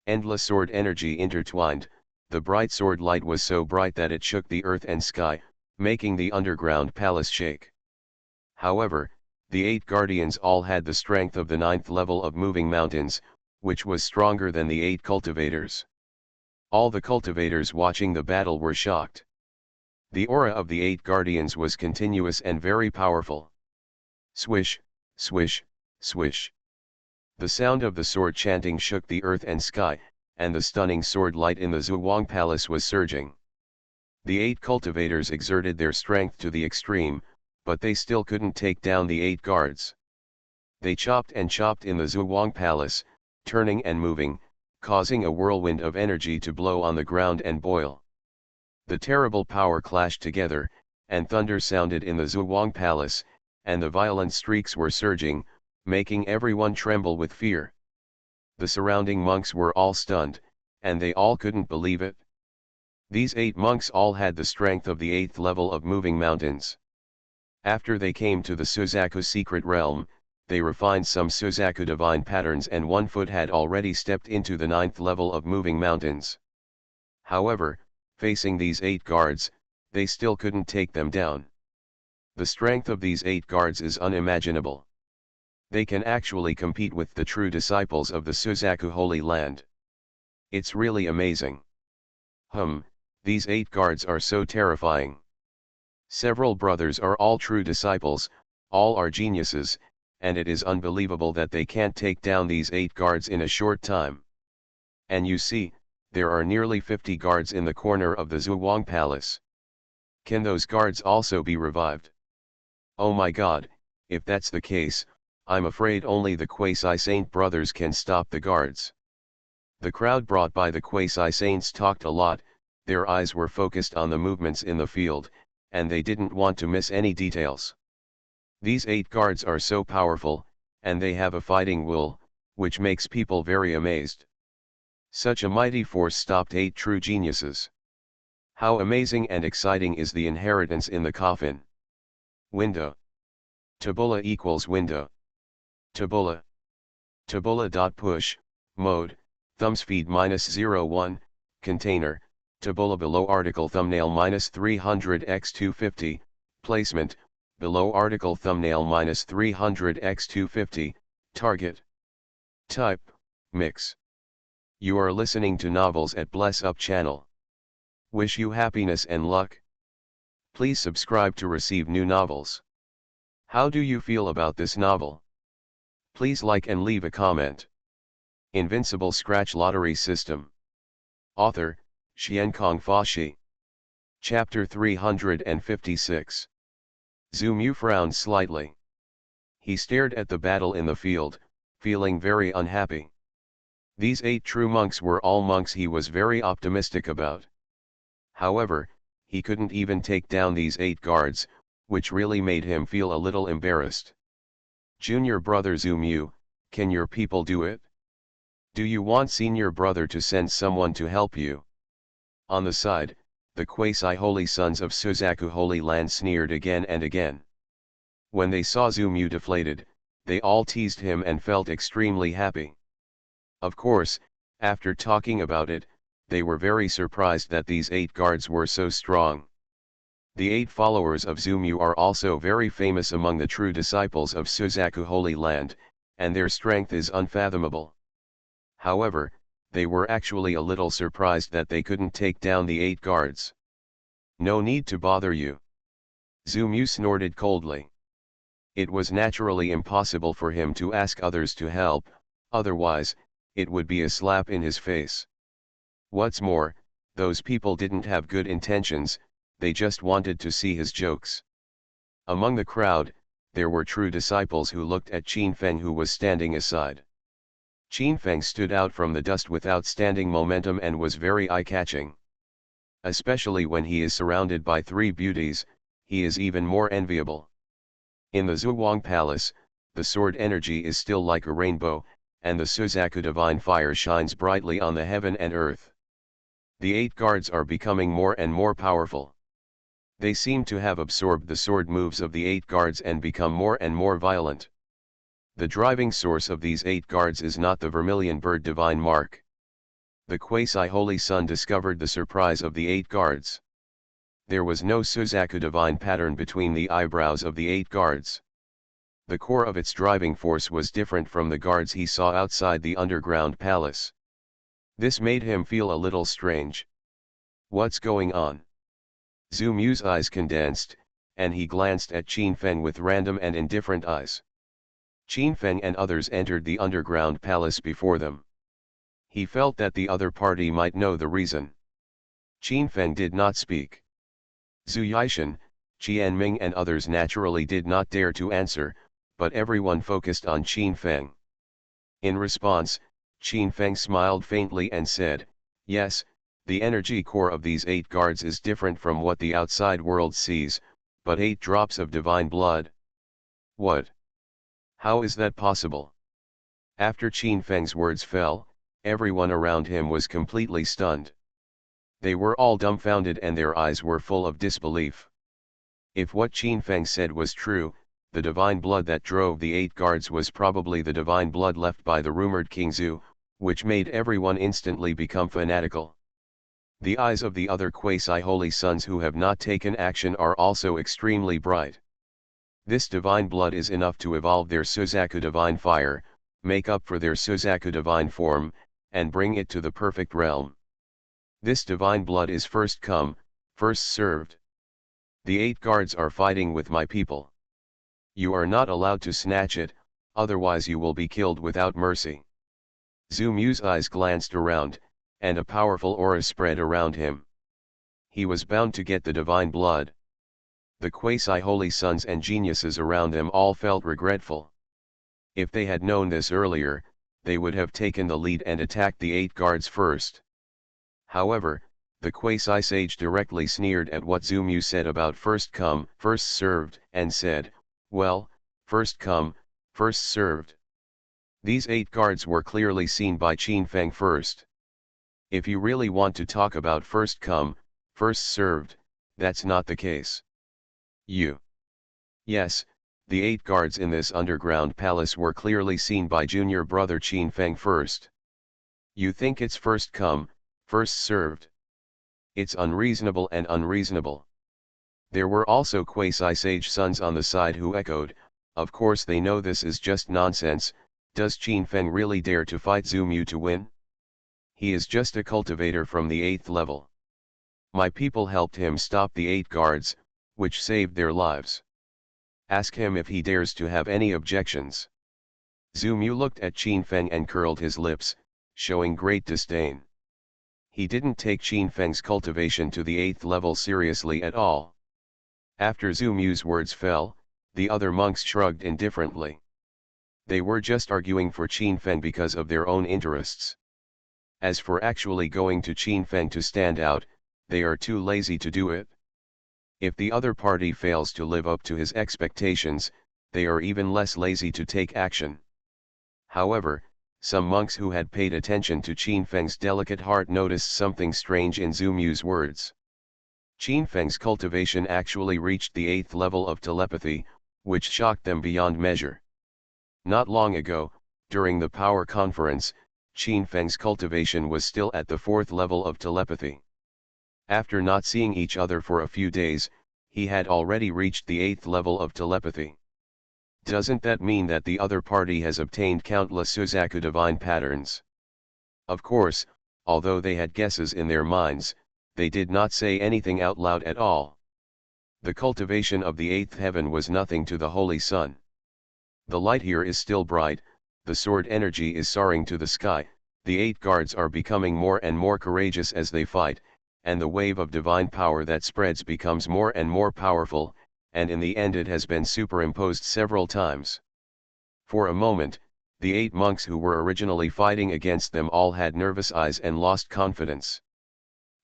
Endless sword energy intertwined, the bright sword light was so bright that it shook the earth and sky, making the underground palace shake. However, the 8 guardians all had the strength of the 9th level of moving mountains, which was stronger than the 8 cultivators. All the cultivators watching the battle were shocked. The aura of the 8 guardians was continuous and very powerful. Swish, swish, swish. The sound of the sword chanting shook the earth and sky, and the stunning sword light in the Zhuang Palace was surging. The 8 cultivators exerted their strength to the extreme, but they still couldn't take down the 8 guards. They chopped and chopped in the Zhuang Palace, turning and moving, causing a whirlwind of energy to blow on the ground and boil. The terrible power clashed together, and thunder sounded in the Zhuang Palace, and the violent streaks were surging, making everyone tremble with fear. The surrounding monks were all stunned, and they all couldn't believe it. These 8 monks all had the strength of the 8th level of moving mountains. After they came to the Suzaku secret realm, they refined some Suzaku divine patterns, and 1 foot had already stepped into the 9th level of moving mountains. However, facing these 8 guards, they still couldn't take them down. The strength of these 8 guards is unimaginable. They can actually compete with the true disciples of the Suzaku Holy Land. It's really amazing. These 8 guards are so terrifying. Several brothers are all true disciples, all are geniuses, and it is unbelievable that they can't take down these 8 guards in a short time. And you see, there are nearly 50 guards in the corner of the Zhuang Palace. Can those guards also be revived? Oh my god, if that's the case, I'm afraid only the quasi-saint brothers can stop the guards. The crowd brought by the quasi-saints talked a lot, their eyes were focused on the movements in the field, and they didn't want to miss any details. These 8 guards are so powerful, and they have a fighting will, which makes people very amazed. Such a mighty force stopped 8 true geniuses. How amazing and exciting is the inheritance in the coffin. Window. Tabula equals window. Tabula. Tabula.push, mode, thumbspeed -01, container, tabula below article thumbnail -300x250, placement, below article thumbnail -300x250, target. Type, mix. You are listening to Novels at Bless Up channel. Wish you happiness and luck. Please subscribe to receive new novels. How do you feel about this novel? Please like and leave a comment. Invincible Scratch Lottery System. Author, Xiankong Fashi. Chapter 356. Zumu frowned slightly. He stared at the battle in the field, feeling very unhappy. These 8 true monks were all monks he was very optimistic about. However, he couldn't even take down these 8 guards, which really made him feel a little embarrassed. Junior brother Zumu, can your people do it? Do you want senior brother to send someone to help you? On the side, the quasi-holy sons of Suzaku Holy Land sneered again and again. When they saw Zumu deflated, they all teased him and felt extremely happy. Of course, after talking about it, they were very surprised that these 8 guards were so strong. The 8 followers of Zumu are also very famous among the true disciples of Suzaku Holy Land, and their strength is unfathomable. However, they were actually a little surprised that they couldn't take down the 8 guards. No need to bother you. Zumu snorted coldly. It was naturally impossible for him to ask others to help, otherwise, it would be a slap in his face. What's more, those people didn't have good intentions, they just wanted to see his jokes. Among the crowd, there were true disciples who looked at Qin Feng, who was standing aside. Qin Feng stood out from the dust with outstanding momentum and was very eye-catching. Especially when he is surrounded by three beauties, he is even more enviable. In the Zhuang Palace, the sword energy is still like a rainbow, and the Suzaku divine fire shines brightly on the heaven and earth. The 8 guards are becoming more and more powerful. They seem to have absorbed the sword moves of the 8 guards and become more and more violent. The driving source of these 8 guards is not the vermilion bird divine mark. The quasi-holy sun discovered the surprise of the 8 guards. There was no Suzaku divine pattern between the eyebrows of the 8 guards. The core of its driving force was different from the guards he saw outside the underground palace. This made him feel a little strange. What's going on? Zhu Mu's eyes condensed, and he glanced at Qin Feng with random and indifferent eyes. Qin Feng and others entered the underground palace before them. He felt that the other party might know the reason. Qin Feng did not speak. Zhu Yishan, Qian Ming and others naturally did not dare to answer, but everyone focused on Qin Feng. In response, Qin Feng smiled faintly and said, "Yes, the energy core of these 8 guards is different from what the outside world sees, but 8 drops of divine blood? What? How is that possible?" After Qin Feng's words fell, everyone around him was completely stunned. They were all dumbfounded and their eyes were full of disbelief. If what Qin Feng said was true, the divine blood that drove the 8 guards was probably the divine blood left by the rumored King Zhu, which made everyone instantly become fanatical. The eyes of the other quasi-holy sons who have not taken action are also extremely bright. This divine blood is enough to evolve their Suzaku divine fire, make up for their Suzaku divine form, and bring it to the perfect realm. This divine blood is first come, first served. The 8 guards are fighting with my people. You are not allowed to snatch it, otherwise you will be killed without mercy. Zhu Mu's eyes glanced around, and a powerful aura spread around him. He was bound to get the divine blood. The quasi-holy sons and geniuses around them all felt regretful. If they had known this earlier, they would have taken the lead and attacked the 8 guards first. However, the quasi-sage directly sneered at what Zhu Mu said about first come, first served, and said, "Well, first come, first served." These 8 guards were clearly seen by Qin Feng first. If you really want to talk about first come, first served, that's not the case. Yes, the 8 guards in this underground palace were clearly seen by junior brother Qin Feng first. You think it's first come, first served? It's unreasonable and unreasonable. There were also quasi-sage sons on the side who echoed, "Of course they know this is just nonsense. Does Qin Feng really dare to fight Zhu Mu to win? He is just a cultivator from the 8th level. My people helped him stop the 8 guards, which saved their lives. Ask him if he dares to have any objections." Zhu Mu looked at Qin Feng and curled his lips, showing great disdain. He didn't take Qin Feng's cultivation to the 8th level seriously at all. After Zhu Mu's words fell, the other monks shrugged indifferently. They were just arguing for Qin Feng because of their own interests. As for actually going to Qin Feng to stand out, they are too lazy to do it. If the other party fails to live up to his expectations, they are even less lazy to take action. However, some monks who had paid attention to Qin Feng's delicate heart noticed something strange in Zhu Mu's words. Qin Feng's cultivation actually reached the 8th level of telepathy, which shocked them beyond measure. Not long ago, during the power conference, Qin Feng's cultivation was still at the 4th level of telepathy. After not seeing each other for a few days, he had already reached the 8th level of telepathy. Doesn't that mean that the other party has obtained countless Suzaku divine patterns? Of course, although they had guesses in their minds, they did not say anything out loud at all. The cultivation of the 8th heaven was nothing to the Holy Sun. The light here is still bright, the sword energy is soaring to the sky, the 8 guards are becoming more and more courageous as they fight, and the wave of divine power that spreads becomes more and more powerful, and in the end it has been superimposed several times. For a moment, the 8 monks who were originally fighting against them all had nervous eyes and lost confidence.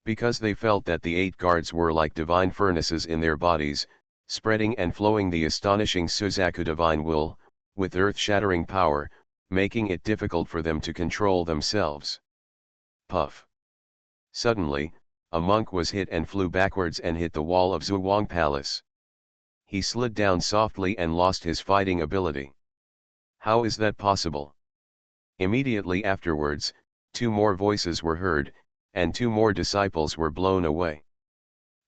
Because they felt that the 8 guards were like divine furnaces in their bodies, spreading and flowing the astonishing Suzaku divine will, with earth-shattering power, making it difficult for them to control themselves. Puff. Suddenly, a monk was hit and flew backwards and hit the wall of Zhuang Palace. He slid down softly and lost his fighting ability. How is that possible? Immediately afterwards, 2 more voices were heard, and 2 more disciples were blown away.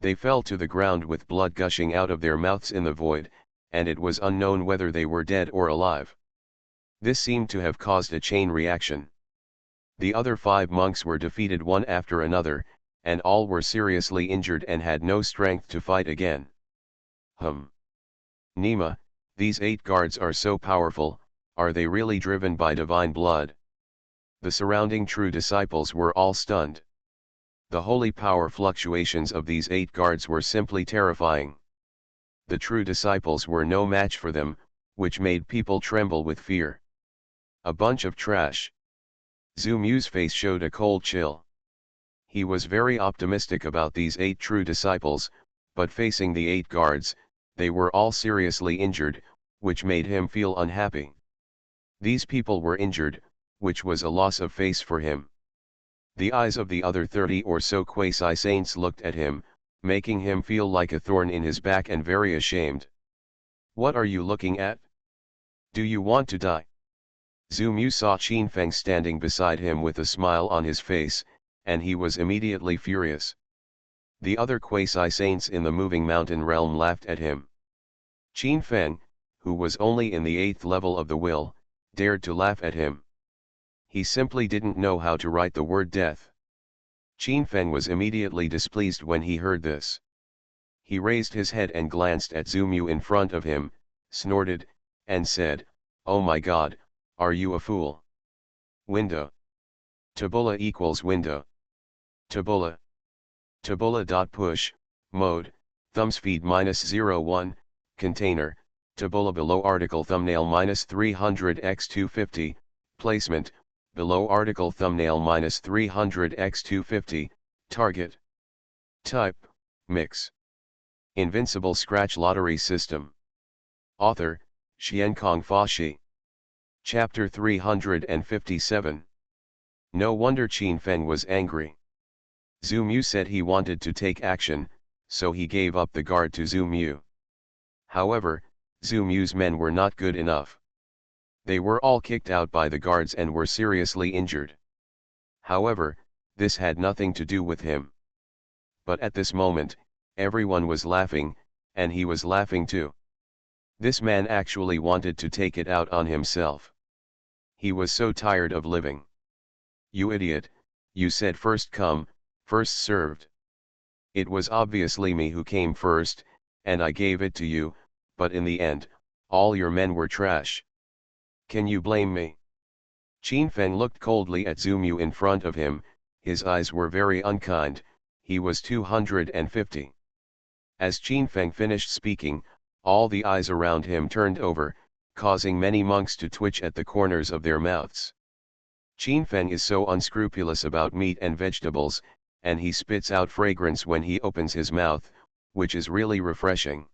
They fell to the ground with blood gushing out of their mouths in the void, and it was unknown whether they were dead or alive. This seemed to have caused a chain reaction. The other 5 monks were defeated one after another, and all were seriously injured and had no strength to fight again. Nima, these 8 guards are so powerful, are they really driven by divine blood? The surrounding true disciples were all stunned. The holy power fluctuations of these 8 guards were simply terrifying. The true disciples were no match for them, which made people tremble with fear. A bunch of trash. Zhu Mu's face showed a cold chill. He was very optimistic about these 8 true disciples, but facing the 8 guards, they were all seriously injured, which made him feel unhappy. These people were injured, which was a loss of face for him. The eyes of the other 30 or so quasi-saints looked at him, making him feel like a thorn in his back and very ashamed. What are you looking at? Do you want to die? Zhu Mu saw Qin Feng standing beside him with a smile on his face, and he was immediately furious. The other quasi-saints in the moving mountain realm laughed at him. Qin Feng, who was only in the 8th level of the will, dared to laugh at him. He simply didn't know how to write the word death. Qin Feng was immediately displeased when he heard this. He raised his head and glanced at Zhu Mu in front of him, snorted, and said, "Oh my God, are you a fool? Window. Tabula equals window. Tabula. Tabula.push, mode, thumbspeed -01, container, tabula below article thumbnail -300x250, placement, below article thumbnail -300x250, target. Type, mix. Invincible Scratch Lottery System. Author, Xiankong Fashi. Chapter 357. No wonder Qin Feng was angry. Zhu Mu said he wanted to take action, so he gave up the guard to Zhu Mu. However, Zhu Mu's men were not good enough. They were all kicked out by the guards and were seriously injured. However, this had nothing to do with him. But at this moment, everyone was laughing, and he was laughing too. This man actually wanted to take it out on himself. He was so tired of living. You idiot, you said first come, first served. It was obviously me who came first, and I gave it to you, but in the end, all your men were trash. Can you blame me? Qin Feng looked coldly at Zhu Mu in front of him, his eyes were very unkind, he was 250. As Qin Feng finished speaking, all the eyes around him turned over, causing many monks to twitch at the corners of their mouths. Qin Feng is so unscrupulous about meat and vegetables, and he spits out fragrance when he opens his mouth, which is really refreshing.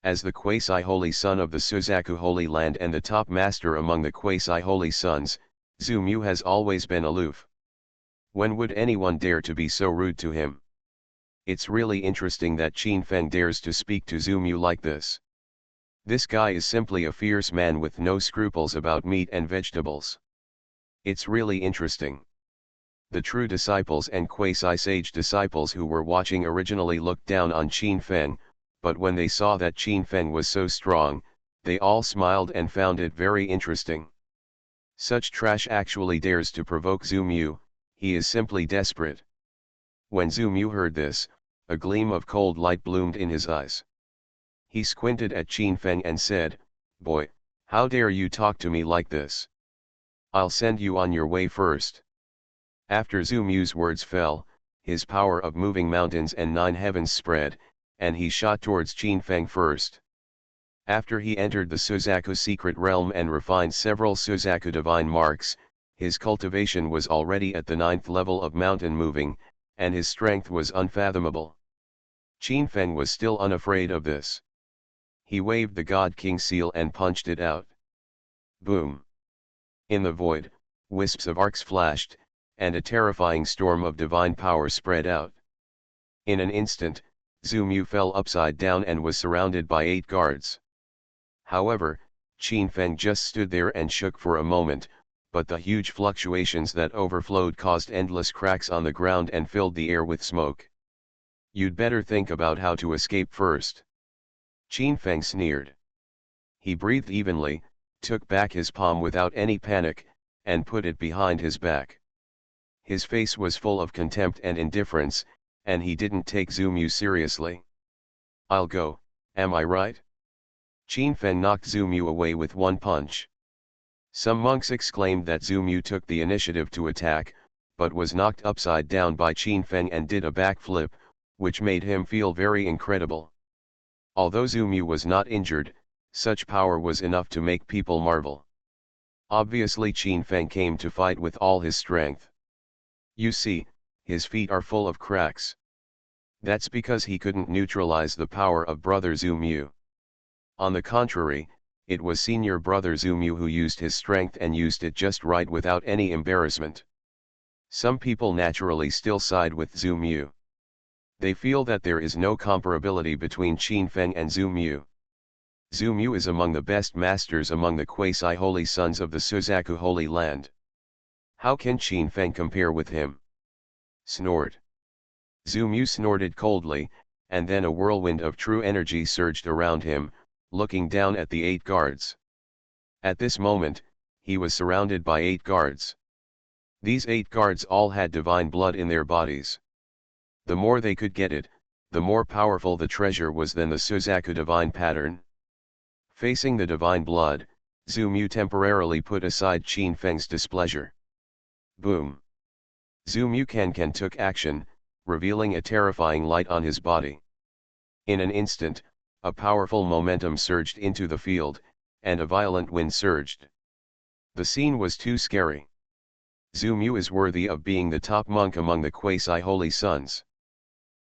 As the quasi-holy son of the Suzaku Holy Land and the top master among the quasi-holy sons, Zhu Mu has always been aloof. When would anyone dare to be so rude to him? It's really interesting that Qin Feng dares to speak to Zhu Mu like this. This guy is simply a fierce man with no scruples about meat and vegetables. It's really interesting. The true disciples and quasi-sage disciples who were watching originally looked down on Qin Feng, but when they saw that Qin Feng was so strong, they all smiled and found it very interesting. Such trash actually dares to provoke Zhu Mu, he is simply desperate. When Zhu Mu heard this, a gleam of cold light bloomed in his eyes. He squinted at Qin Feng and said, "Boy, how dare you talk to me like this? I'll send you on your way first." After Zhu Mu's words fell, his power of moving mountains and 9 heavens spread, and he shot towards Qin Feng first. After he entered the Suzaku secret realm and refined several Suzaku divine marks, his cultivation was already at the 9th level of mountain moving, and his strength was unfathomable. Qin Feng was still unafraid of this. He waved the God King seal and punched it out. Boom! In the void, wisps of arcs flashed, and a terrifying storm of divine power spread out. In an instant, Zhu Mu fell upside down and was surrounded by 8 guards. However, Qin Feng just stood there and shook for a moment, but the huge fluctuations that overflowed caused endless cracks on the ground and filled the air with smoke. You'd better think about how to escape first. Qin Feng sneered. He breathed evenly, took back his palm without any panic, and put it behind his back. His face was full of contempt and indifference, and he didn't take Zhu Mu seriously. I'll go, am I right? Qin Feng knocked Zhu Mu away with one punch. Some monks exclaimed that Zhu Mu took the initiative to attack, but was knocked upside down by Qin Feng and did a backflip, which made him feel very incredible. Although Zhu Mu was not injured, such power was enough to make people marvel. Obviously Qin Feng came to fight with all his strength. You see, his feet are full of cracks. That's because he couldn't neutralize the power of brother Zhu Mu. On the contrary, it was senior brother Zhu Mu who used his strength and used it just right without any embarrassment. Some people naturally still side with Zhu Mu. They feel that there is no comparability between Qin Feng and Zhu Mu. Zhu Mu is among the best masters among the quasi-holy sons of the Suzaku Holy Land. How can Qin Feng compare with him? Snort. Zhu Mu snorted coldly, and then a whirlwind of true energy surged around him, looking down at the 8 guards. At this moment, he was surrounded by 8 guards. These 8 guards all had divine blood in their bodies. The more they could get it, the more powerful the treasure was than the Suzaku divine pattern. Facing the divine blood, Zhu Mu temporarily put aside Qin Feng's displeasure. Boom! Zhu Mu Kan took action, revealing a terrifying light on his body. In an instant, a powerful momentum surged into the field, and a violent wind surged. The scene was too scary. Zhu Mu is worthy of being the top monk among the quasi-holy sons.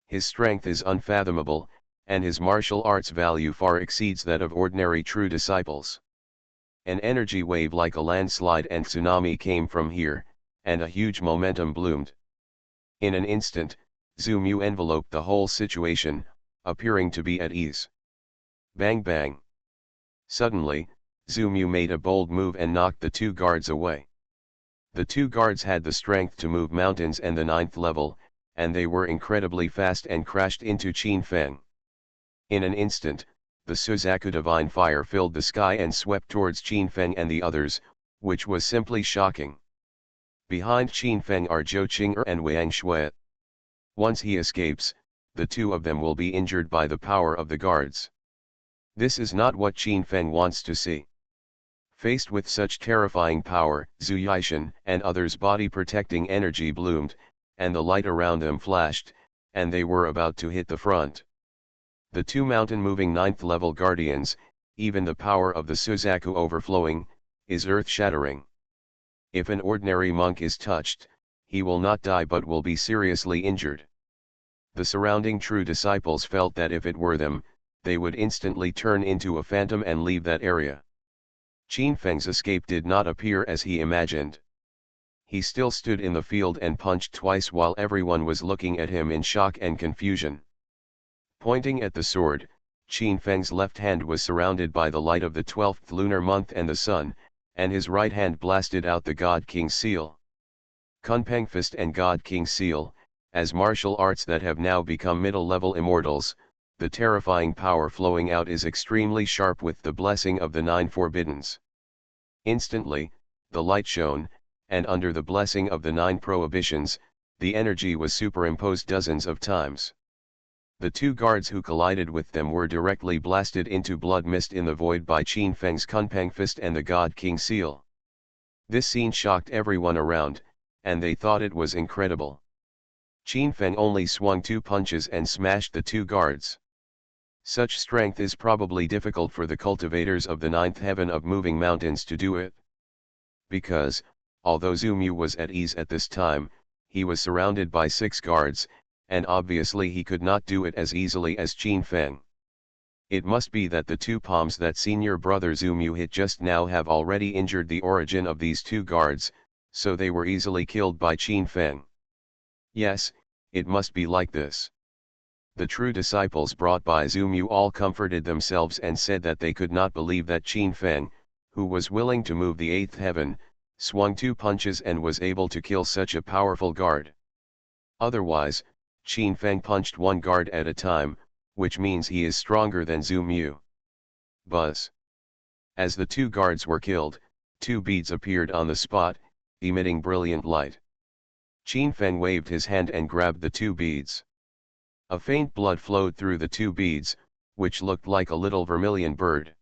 His strength is unfathomable, and his martial arts value far exceeds that of ordinary true disciples. An energy wave like a landslide and tsunami came from here, and a huge momentum bloomed. In an instant, Zhu Mu enveloped the whole situation, appearing to be at ease. Bang bang. Suddenly, Zhu Mu made a bold move and knocked the 2 guards away. The 2 guards had the strength to move mountains and the 9th level, and they were incredibly fast and crashed into Qin Feng. In an instant, the Suzaku divine fire filled the sky and swept towards Qin Feng and the others, which was simply shocking. Behind Qin Feng are Zhou Qing'er and Wang Shui. Once he escapes, the 2 of them will be injured by the power of the guards. This is not what Qin Feng wants to see. Faced with such terrifying power, Zhu Yishan and others' body-protecting energy bloomed, and the light around them flashed, and they were about to hit the front. The 2 mountain-moving 9th level guardians, even the power of the Suzaku overflowing, is earth-shattering. If an ordinary monk is touched, he will not die but will be seriously injured. The surrounding true disciples felt that if it were them, they would instantly turn into a phantom and leave that area. Qin Feng's escape did not appear as he imagined. He still stood in the field and punched twice while everyone was looking at him in shock and confusion. Pointing at the sword, Qin Feng's left hand was surrounded by the light of the 12th lunar month and the sun, and his right hand blasted out the God King seal. Kunpeng Fist and God King seal, as martial arts that have now become middle-level immortals, the terrifying power flowing out is extremely sharp with the blessing of the 9 forbiddens. Instantly, the light shone, and under the blessing of the 9 prohibitions, the energy was superimposed dozens of times. The 2 guards who collided with them were directly blasted into blood mist in the void by Qin Feng's Kunpeng Fist and the God King seal. This scene shocked everyone around, and they thought it was incredible. Qin Feng only swung 2 punches and smashed the 2 guards. Such strength is probably difficult for the cultivators of the 9th heaven of moving mountains to do it. Because, although Zhu Mu was at ease at this time, he was surrounded by 6 guards, and obviously he could not do it as easily as Qin Feng. It must be that the 2 palms that senior brother Zumu hit just now have already injured the origin of these 2 guards, so they were easily killed by Qin Feng. Yes, it must be like this. The true disciples brought by Zumu all comforted themselves and said that they could not believe that Qin Feng, who was willing to move the 8th heaven, swung 2 punches and was able to kill such a powerful guard. Otherwise, Qin Feng punched 1 guard at a time, which means he is stronger than Zumu. Buzz. As the 2 guards were killed, 2 beads appeared on the spot, emitting brilliant light. Qin Feng waved his hand and grabbed the 2 beads. A faint blood flowed through the 2 beads, which looked like a little vermilion bird.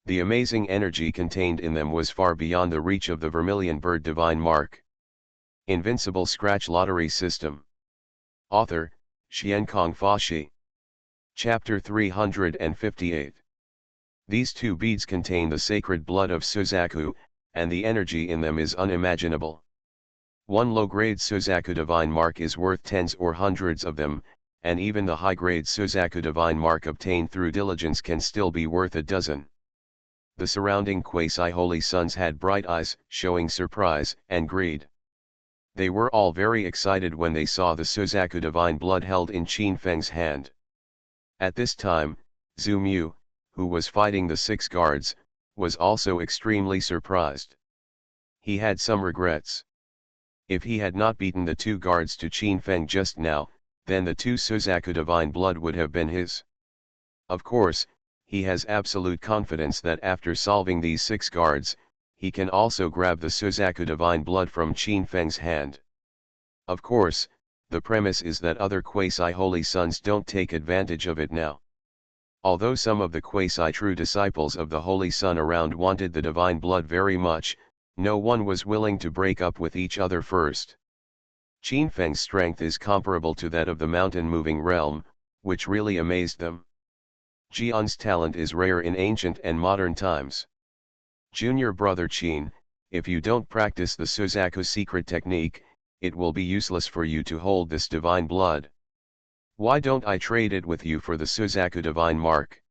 The amazing energy contained in them was far beyond the reach of the vermilion bird divine mark. Invincible Scratch Lottery System. Author, Xiankong Fashi. Chapter 358. These 2 beads contain the sacred blood of Suzaku, and the energy in them is unimaginable. 1 low-grade Suzaku divine mark is worth tens or hundreds of them, and even the high-grade Suzaku divine mark obtained through diligence can still be worth a dozen. The surrounding quasi-holy sons had bright eyes, showing surprise and greed. They were all very excited when they saw the Suzaku divine blood held in Qin Feng's hand. At this time, Zumu, who was fighting the 6 guards, was also extremely surprised. He had some regrets. If he had not beaten the 2 guards to Qin Feng just now, then the 2 Suzaku divine blood would have been his. Of course, he has absolute confidence that after solving these 6 guards, he can also grab the Suzaku divine blood from Qin Feng's hand. Of course, the premise is that other quasi-holy sons don't take advantage of it now. Although some of the quasi-true disciples of the Holy Sun around wanted the divine blood very much, no one was willing to break up with each other first. Qin Feng's strength is comparable to that of the mountain-moving realm, which really amazed them. Jian's talent is rare in ancient and modern times. Junior brother Qin, if you don't practice the Suzaku secret technique, it will be useless for you to hold this divine blood. Why don't I trade it with you for the Suzaku divine mark?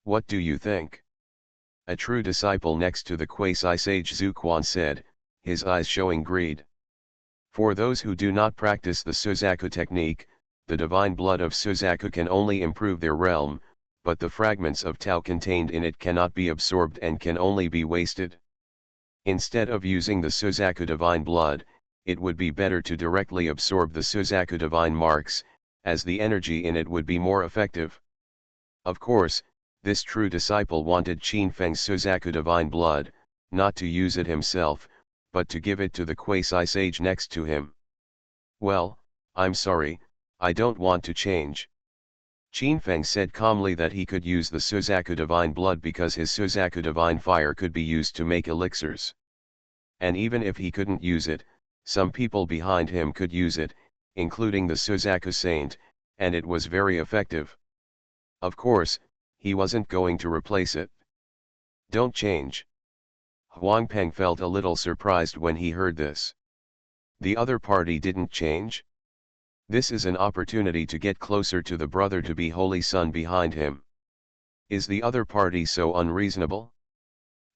What do you think? A true disciple next to the quasi-sage Zuquan said, his eyes showing greed. For those who do not practice the Suzaku technique, the divine blood of Suzaku can only improve their realm, but the fragments of Tao contained in it cannot be absorbed and can only be wasted. Instead of using the Suzaku divine blood, it would be better to directly absorb the Suzaku divine marks, as the energy in it would be more effective. Of course, this true disciple wanted Qin Feng's Suzaku divine blood, not to use it himself, but to give it to the quasi-sage next to him. Well, I'm sorry, I don't want to change. Qin Feng said calmly that he could use the Suzaku divine blood because his Suzaku divine fire could be used to make elixirs. And even if he couldn't use it, some people behind him could use it, including the Suzaku saint, and it was very effective. Of course, he wasn't going to replace it. Don't change. Huang Peng felt a little surprised when he heard this. The other party didn't change? This is an opportunity to get closer to the brother-to-be Holy Son behind him. Is the other party so unreasonable?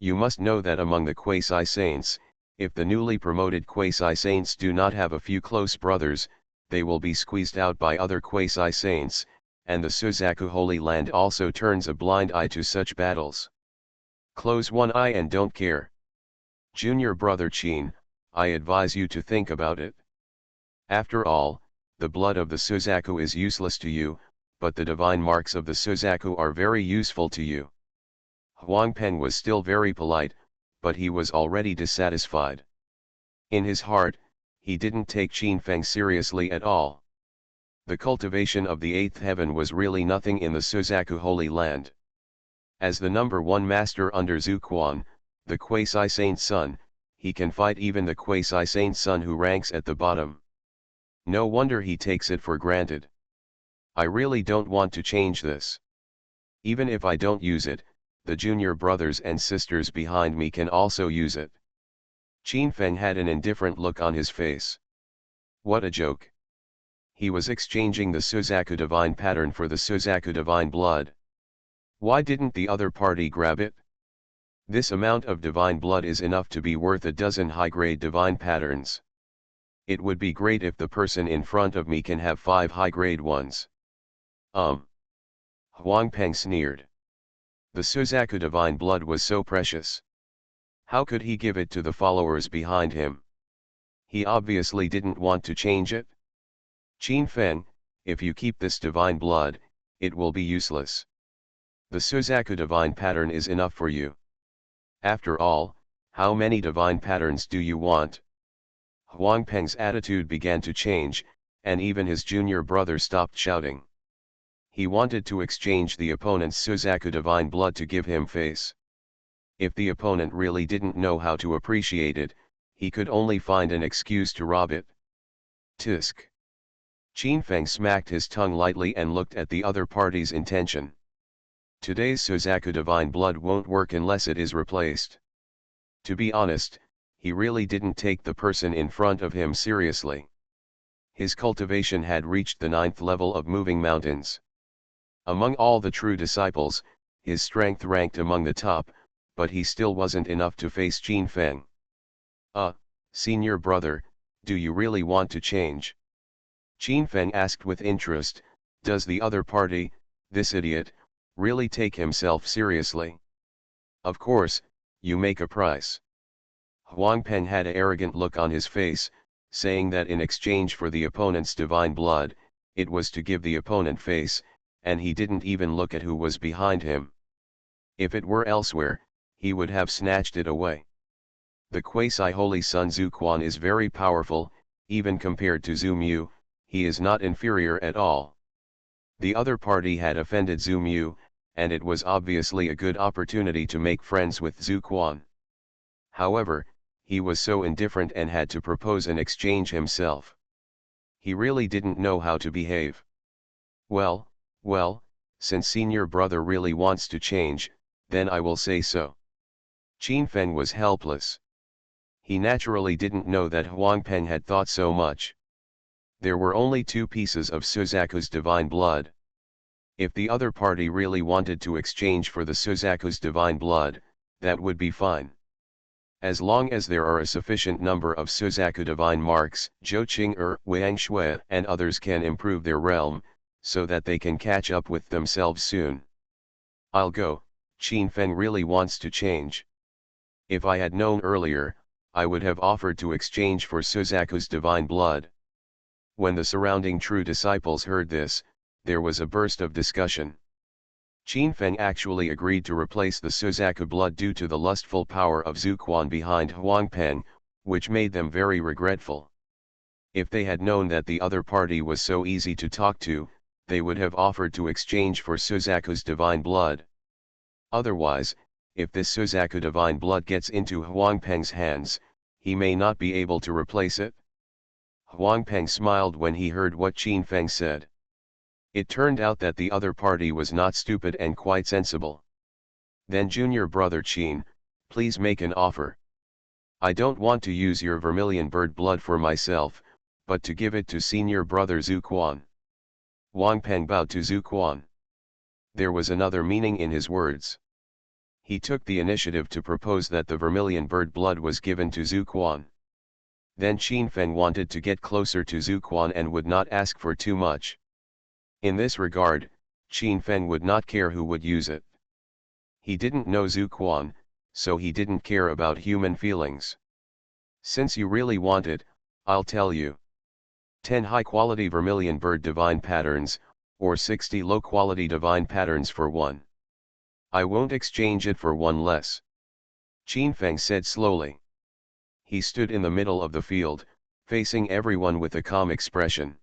You must know that among the quasi-saints, if the newly promoted quasi-saints do not have a few close brothers, they will be squeezed out by other quasi-saints, and the Suzaku Holy Land also turns a blind eye to such battles. Close one eye and don't care. Junior brother Qin, I advise you to think about it. After all, the blood of the Suzaku is useless to you, but the divine marks of the Suzaku are very useful to you. Huang Peng was still very polite, but he was already dissatisfied. In his heart, he didn't take Qin Feng seriously at all. The cultivation of the 8th heaven was really nothing in the Suzaku Holy Land. As the number 1 master under Zuquan, the quasi-saint son, he can fight even the quasi-saint son who ranks at the bottom. No wonder he takes it for granted. I really don't want to change this. Even if I don't use it, the junior brothers and sisters behind me can also use it. Qin Feng had an indifferent look on his face. What a joke. He was exchanging the Suzaku divine pattern for the Suzaku divine blood. Why didn't the other party grab it? This amount of divine blood is enough to be worth a dozen high-grade divine patterns. It would be great if the person in front of me can have 5 high-grade ones. Huang Peng sneered. The Suzaku divine blood was so precious. How could he give it to the followers behind him? He obviously didn't want to change it. Qin Feng, if you keep this divine blood, it will be useless. The Suzaku divine pattern is enough for you. After all, how many divine patterns do you want? Huang Peng's attitude began to change, and even his junior brother stopped shouting. He wanted to exchange the opponent's Suzaku divine blood to give him face. If the opponent really didn't know how to appreciate it, he could only find an excuse to rob it. Tisk. Qin Feng smacked his tongue lightly and looked at the other party's intention. Today's Suzaku divine blood won't work unless it is replaced. To be honest, he really didn't take the person in front of him seriously. His cultivation had reached the 9th level of moving mountains. Among all the true disciples, his strength ranked among the top, but he still wasn't enough to face Qin Feng. Senior brother, do you really want to change? Qin Feng asked with interest, does the other party, this idiot, really take himself seriously? Of course, you make a price. Huang Peng had an arrogant look on his face, saying that in exchange for the opponent's divine blood, it was to give the opponent face, and he didn't even look at who was behind him. If it were elsewhere, he would have snatched it away. The quasi-holy Sun Zuquan is very powerful, even compared to Zhu Mu, he is not inferior at all. The other party had offended Zhu Mu, and it was obviously a good opportunity to make friends with Zuquan. However, he was so indifferent and had to propose an exchange himself. He really didn't know how to behave. Well, since senior brother really wants to change, then I will say so. Qin Feng was helpless. He naturally didn't know that Huang Peng had thought so much. There were only 2 pieces of Suzaku's divine blood. If the other party really wanted to exchange for the Suzaku's divine blood, that would be fine. As long as there are a sufficient number of Suzaku divine marks, Zhou Qing'er, Wang Shui and others can improve their realm, so that they can catch up with themselves soon. I'll go, Qin Feng really wants to change. If I had known earlier, I would have offered to exchange for Suzaku's divine blood. When the surrounding true disciples heard this, there was a burst of discussion. Qin Feng actually agreed to replace the Suzaku blood due to the lustful power of Zuquan behind Huang Peng, which made them very regretful. If they had known that the other party was so easy to talk to, they would have offered to exchange for Suzaku's divine blood. Otherwise, if this Suzaku divine blood gets into Huang Peng's hands, he may not be able to replace it. Huang Peng smiled when he heard what Qin Feng said. It turned out that the other party was not stupid and quite sensible. Then junior brother Qin, please make an offer. I don't want to use your vermilion bird blood for myself, but to give it to senior brother Zuquan. Huang Peng bowed to Zuquan. There was another meaning in his words. He took the initiative to propose that the vermilion bird blood was given to Zuquan. Then Qin Feng wanted to get closer to Zuquan and would not ask for too much. In this regard, Qin Feng would not care who would use it. He didn't know Zuquan, so he didn't care about human feelings. Since you really want it, I'll tell you. 10 high-quality vermilion bird divine patterns, or 60 low-quality divine patterns for 1. I won't exchange it for 1 less. Qin Feng said slowly. He stood in the middle of the field, facing everyone with a calm expression.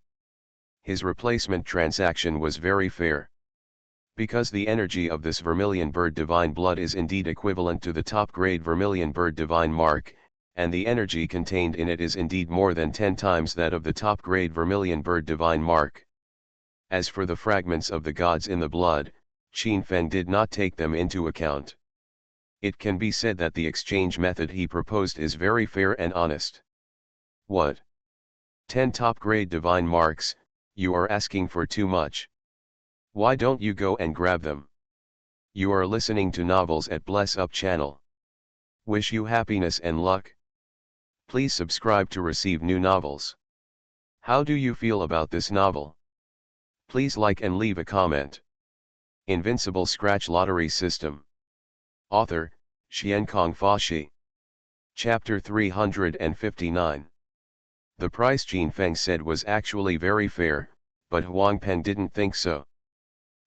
His replacement transaction was very fair. Because the energy of this vermilion bird divine blood is indeed equivalent to the top-grade vermilion bird divine mark, and the energy contained in it is indeed more than 10 times that of the top-grade vermilion bird divine mark. As for the fragments of the gods in the blood, Qin Feng did not take them into account. It can be said that the exchange method he proposed is very fair and honest. What? 10 top-grade divine marks, you are asking for too much. Why don't you go and grab them? You are listening to novels at Bless Up channel. Wish you happiness and luck. Please subscribe to receive new novels. How do you feel about this novel? Please like and leave a comment. Invincible Scratch Lottery System. Author, Xiankong Fashi. Chapter 359. The price Qin Feng said was actually very fair, but Huang Peng didn't think so.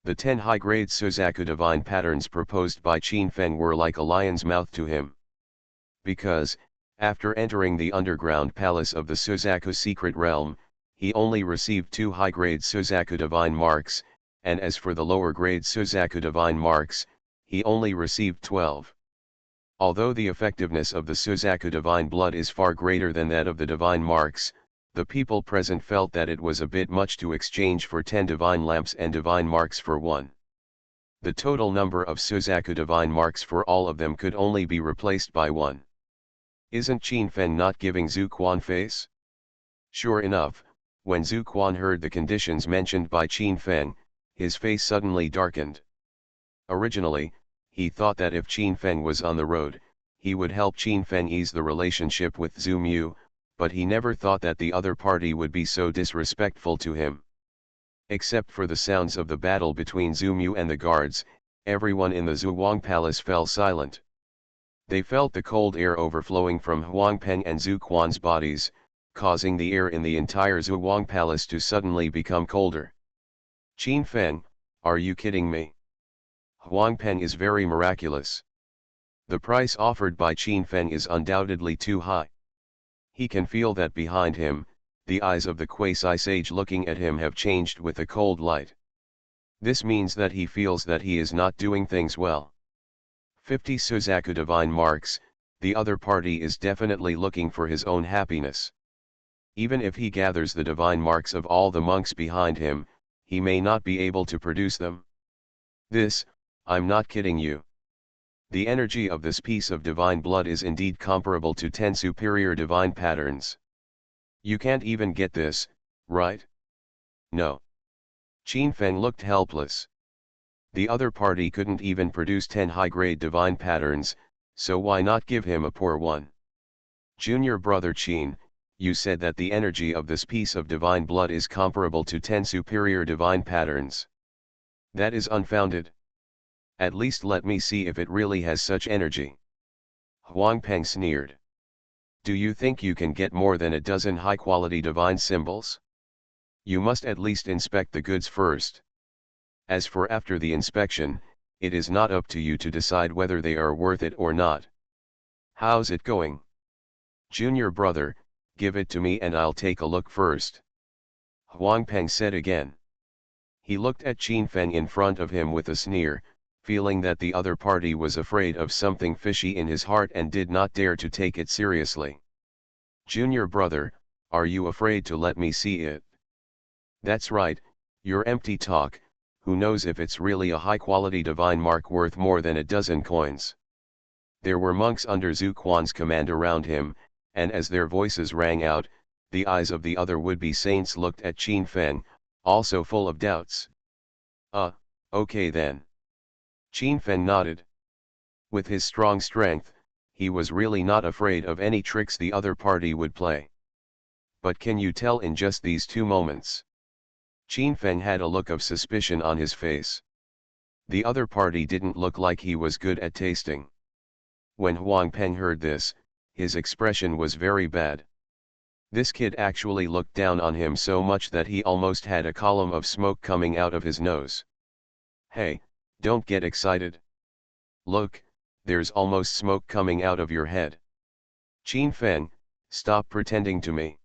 The 10 high-grade Suzaku divine patterns proposed by Qin Feng were like a lion's mouth to him. Because, after entering the underground palace of the Suzaku secret realm, he only received 2 high-grade Suzaku divine marks, and as for the lower-grade Suzaku divine marks, he only received 12. Although the effectiveness of the Suzaku divine blood is far greater than that of the divine marks, the people present felt that it was a bit much to exchange for 10 divine lamps and divine marks for 1. The total number of Suzaku divine marks for all of them could only be replaced by 1. Isn't Qin Feng not giving Zhu Quan face? Sure enough, when Zhu Quan heard the conditions mentioned by Qin Feng, his face suddenly darkened. Originally, he thought that if Qin Feng was on the road, he would help Qin Feng ease the relationship with Zhu Mu, but he never thought that the other party would be so disrespectful to him. Except for the sounds of the battle between Zhu Mu and the guards, everyone in the Zhuwang Palace fell silent. They felt the cold air overflowing from Huang Peng and Zhu Quan's bodies, causing the air in the entire Zhuwang Palace to suddenly become colder. Qin Feng, are you kidding me? Huang Peng is very miraculous. The price offered by Qin Feng is undoubtedly too high. He can feel that behind him, the eyes of the quasi-sage looking at him have changed with a cold light. This means that he feels that he is not doing things well. 50 Suzaku divine marks, the other party is definitely looking for his own happiness. Even if he gathers the divine marks of all the monks behind him, he may not be able to produce them. This, I'm not kidding you. The energy of this piece of divine blood is indeed comparable to 10 superior divine patterns. You can't even get this, right? No. Qin Feng looked helpless. The other party couldn't even produce 10 high-grade divine patterns, so why not give him a poor one? Junior brother Qin, you said that the energy of this piece of divine blood is comparable to 10 superior divine patterns. That is unfounded. At least let me see if it really has such energy. Huang Peng sneered. Do you think you can get more than a dozen high-quality divine symbols? You must at least inspect the goods first. As for after the inspection, it is not up to you to decide whether they are worth it or not. How's it going? Junior brother, give it to me and I'll take a look first. Huang Peng said again. He looked at Qin Feng in front of him with a sneer, feeling that the other party was afraid of something fishy in his heart and did not dare to take it seriously. Junior brother, are you afraid to let me see it? That's right, your empty talk. Who knows if it's really a high-quality divine mark worth more than a dozen coins. There were monks under Zhu Quan's command around him, and as their voices rang out, the eyes of the other would-be saints looked at Qin Feng, also full of doubts. Okay then. Qin Feng nodded. With his strong strength, he was really not afraid of any tricks the other party would play. But can you tell in just these 2 moments? Qin Feng had a look of suspicion on his face. The other party didn't look like he was good at tasting. When Huang Peng heard this, his expression was very bad. This kid actually looked down on him so much that he almost had a column of smoke coming out of his nose. Hey, don't get excited. Look, there's almost smoke coming out of your head. Qin Feng, stop pretending to me.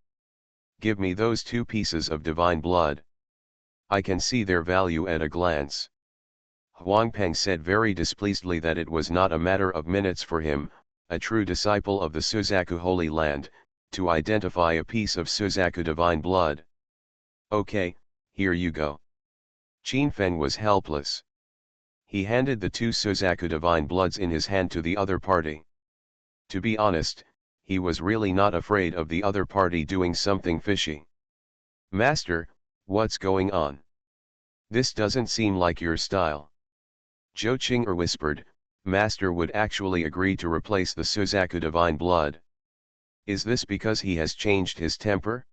Give me those 2 pieces of divine blood. I can see their value at a glance. Huang Peng said very displeasedly that it was not a matter of minutes for him, a true disciple of the Suzaku Holy Land, to identify a piece of Suzaku divine blood. Okay, here you go. Qin Feng was helpless. He handed the 2 Suzaku divine bloods in his hand to the other party. To be honest, he was really not afraid of the other party doing something fishy. "Master, what's going on? This doesn't seem like your style." Zhou Qing'er whispered, "Master would actually agree to replace the Suzaku Divine Blood. Is this because he has changed his temper?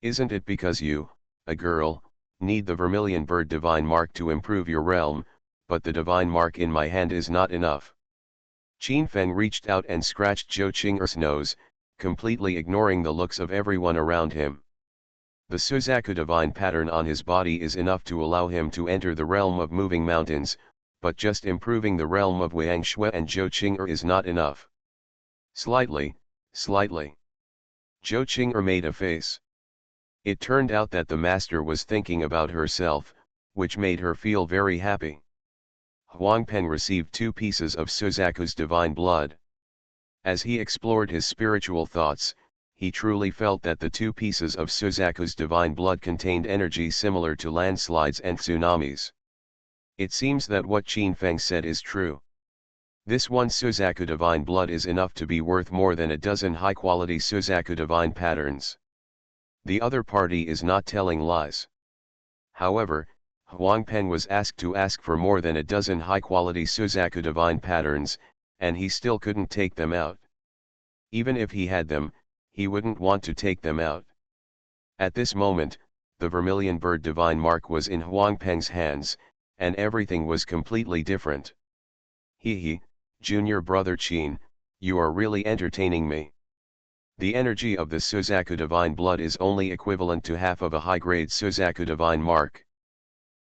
Isn't it because you, a girl, need the Vermilion Bird Divine Mark to improve your realm, but the Divine Mark in my hand is not enough?" Qin Feng reached out and scratched Zhou Qing'er's nose, completely ignoring the looks of everyone around him. The Suzaku Divine pattern on his body is enough to allow him to enter the realm of moving mountains, but just improving the realm of Wang Shui and Zhou Qing'er is not enough. Slightly. Zhou Qing'er made a face. It turned out that the master was thinking about herself, which made her feel very happy. Huang Peng received 2 pieces of Suzaku's divine blood. As he explored his spiritual thoughts, he truly felt that the 2 pieces of Suzaku's divine blood contained energy similar to landslides and tsunamis. It seems that what Qin Feng said is true. This one Suzaku divine blood is enough to be worth more than a dozen high-quality Suzaku divine patterns. The other party is not telling lies. However, Huang Peng was asked to ask for more than a dozen high-quality Suzaku divine patterns, and he still couldn't take them out. Even if he had them, he wouldn't want to take them out. At this moment, the Vermilion Bird Divine Mark was in Huang Peng's hands, and everything was completely different. "He, junior brother Qin, you are really entertaining me. The energy of the Suzaku Divine Blood is only equivalent to half of a high-grade Suzaku Divine Mark."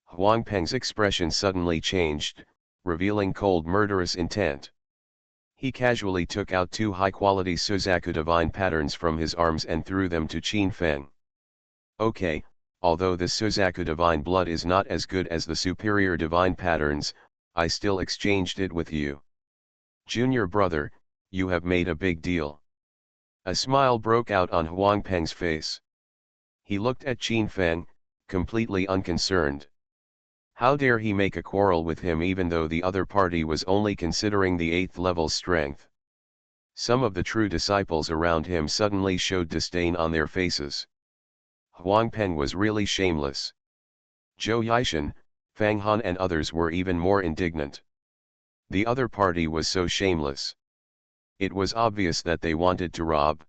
Huang Peng's expression suddenly changed, revealing cold murderous intent. He casually took out 2 high-quality Suzaku Divine patterns from his arms and threw them to Qin Feng. "Okay, although the Suzaku Divine Blood is not as good as the superior divine patterns, I still exchanged it with you. Junior brother, you have made a big deal." A smile broke out on Huang Peng's face. He looked at Qin Feng, completely unconcerned. How dare he make a quarrel with him even though the other party was only considering the 8th level's strength? Some of the true disciples around him suddenly showed disdain on their faces. Huang Peng was really shameless. Zhou Yishan, Fang Han and others were even more indignant. The other party was so shameless. It was obvious that they wanted to rob.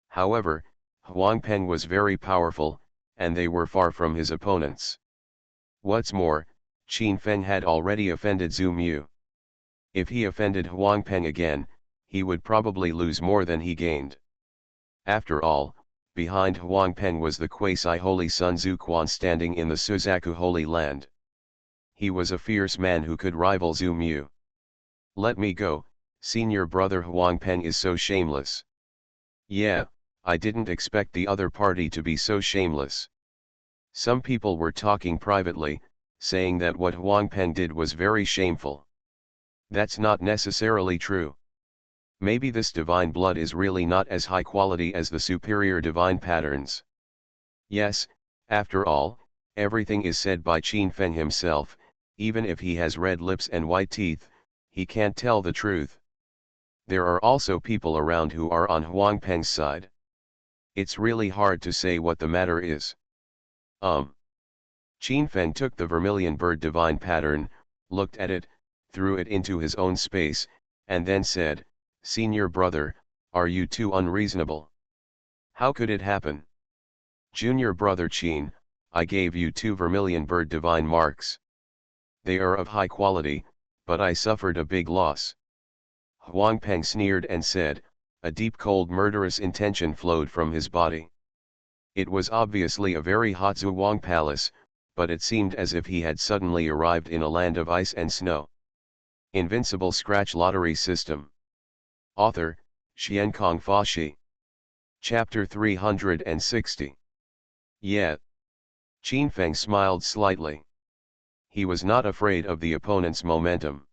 However, Huang Peng was very powerful, and they were far from his opponents. What's more, Qin Feng had already offended Zhu Mu. If he offended Huang Peng again, he would probably lose more than he gained. After all, behind Huang Peng was the quasi-holy Sun Zuquan standing in the Suzaku Holy Land. He was a fierce man who could rival Zhu Mu. "Let me go, senior brother Huang Peng is so shameless." "Yeah, I didn't expect the other party to be so shameless." Some people were talking privately, saying that what Huang Peng did was very shameful. That's not necessarily true. Maybe this divine blood is really not as high quality as the superior divine patterns. Yes, after all, everything is said by Qin Feng himself. Even if he has red lips and white teeth, he can't tell the truth. There are also people around who are on Huang Peng's side. It's really hard to say what the matter is. Qin Feng took the Vermilion Bird Divine Pattern, looked at it, threw it into his own space, and then said, "Senior brother, are you too unreasonable? How could it happen? Junior brother Qin, I gave you 2 Vermilion Bird Divine Marks. They are of high quality, but I suffered a big loss." Huang Peng sneered and said, a deep cold murderous intention flowed from his body. It was obviously a very hot Zhuang palace, but it seemed as if he had suddenly arrived in a land of ice and snow. Invincible Scratch Lottery System. Author, Xiankong Fashi. Chapter 360. Yeah. Qin Feng smiled slightly. He was not afraid of the opponent's momentum.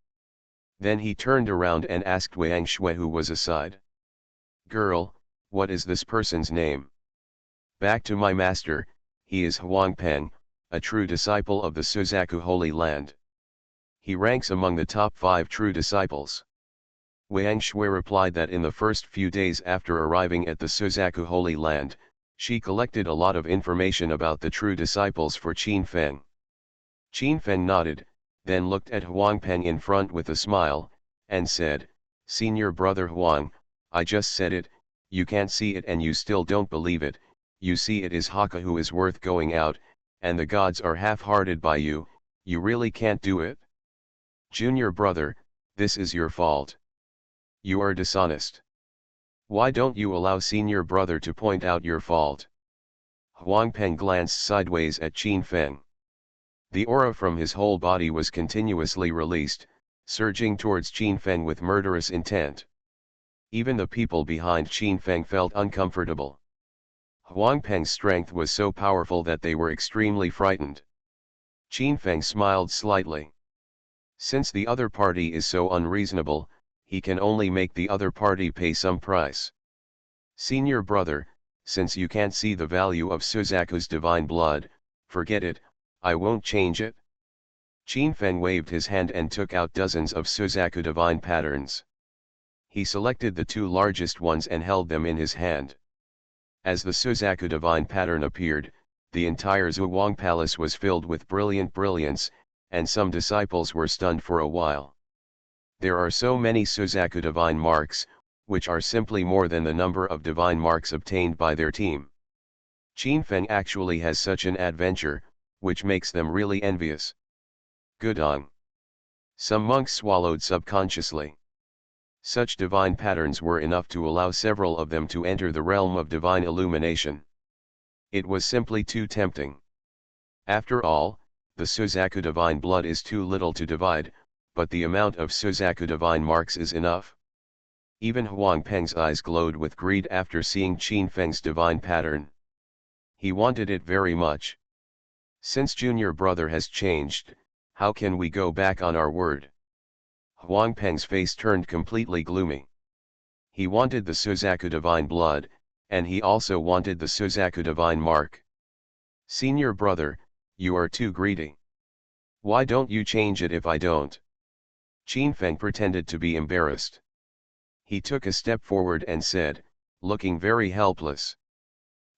Then he turned around and asked Wang Shui, who was aside. "Girl, what is this person's name?" "Back to my master, he is Huang Peng, a true disciple of the Suzaku Holy Land. He ranks among the top 5 true disciples." Wang Shui replied that in the first few days after arriving at the Suzaku Holy Land, she collected a lot of information about the true disciples for Qin Feng. Qin Feng nodded, then looked at Huang Peng in front with a smile, and said, "Senior brother Huang, I just said it, you can't see it and you still don't believe it, you see it is Haka who is worth going out, and the gods are half-hearted by you, you really can't do it? Junior brother, this is your fault. You are dishonest. Why don't you allow senior brother to point out your fault?" Huang Peng glanced sideways at Qin Feng. The aura from his whole body was continuously released, surging towards Qin Feng with murderous intent. Even the people behind Qin Feng felt uncomfortable. Huang Peng's strength was so powerful that they were extremely frightened. Qin Feng smiled slightly. Since the other party is so unreasonable, he can only make the other party pay some price. Senior brother, since you can't see the value of Suzaku's divine blood, forget it, I won't change it. Qin Feng waved his hand and took out dozens of Suzaku divine patterns. He selected the two largest ones and held them in his hand. As the Suzaku divine pattern appeared, the entire Zhuang palace was filled with brilliant brilliance, and some disciples were stunned for a while. There are so many Suzaku divine marks, which are simply more than the number of divine marks obtained by their team. Qin Feng actually has such an adventure, which makes them really envious. Gudong. Some monks swallowed subconsciously. Such divine patterns were enough to allow several of them to enter the realm of divine illumination. It was simply too tempting. After all, the Suzaku divine blood is too little to divide, but the amount of Suzaku divine marks is enough. Even Huang Peng's eyes glowed with greed after seeing Qin Feng's divine pattern. He wanted it very much. Since junior brother has changed, how can we go back on our word? Huang Peng's face turned completely gloomy. He wanted the Suzaku divine blood, and he also wanted the Suzaku divine mark. Senior brother, you are too greedy. Why don't you change it if I don't? Qin Feng pretended to be embarrassed. He took a step forward and said, looking very helpless,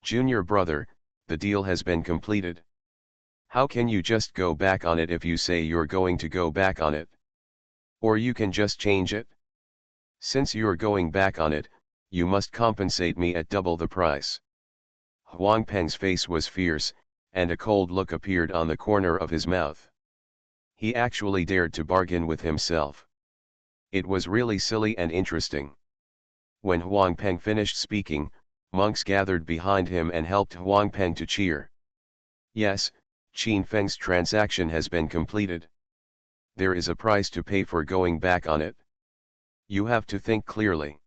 "Junior brother, the deal has been completed. How can you just go back on it if you say you're going to go back on it? Or you can just change it? Since you're going back on it, you must compensate me at double the price." Huang Peng's face was fierce, and a cold look appeared on the corner of his mouth. He actually dared to bargain with himself. It was really silly and interesting. When Huang Peng finished speaking, monks gathered behind him and helped Huang Peng to cheer. Yes, Qin Feng's transaction has been completed. There is a price to pay for going back on it. You have to think clearly.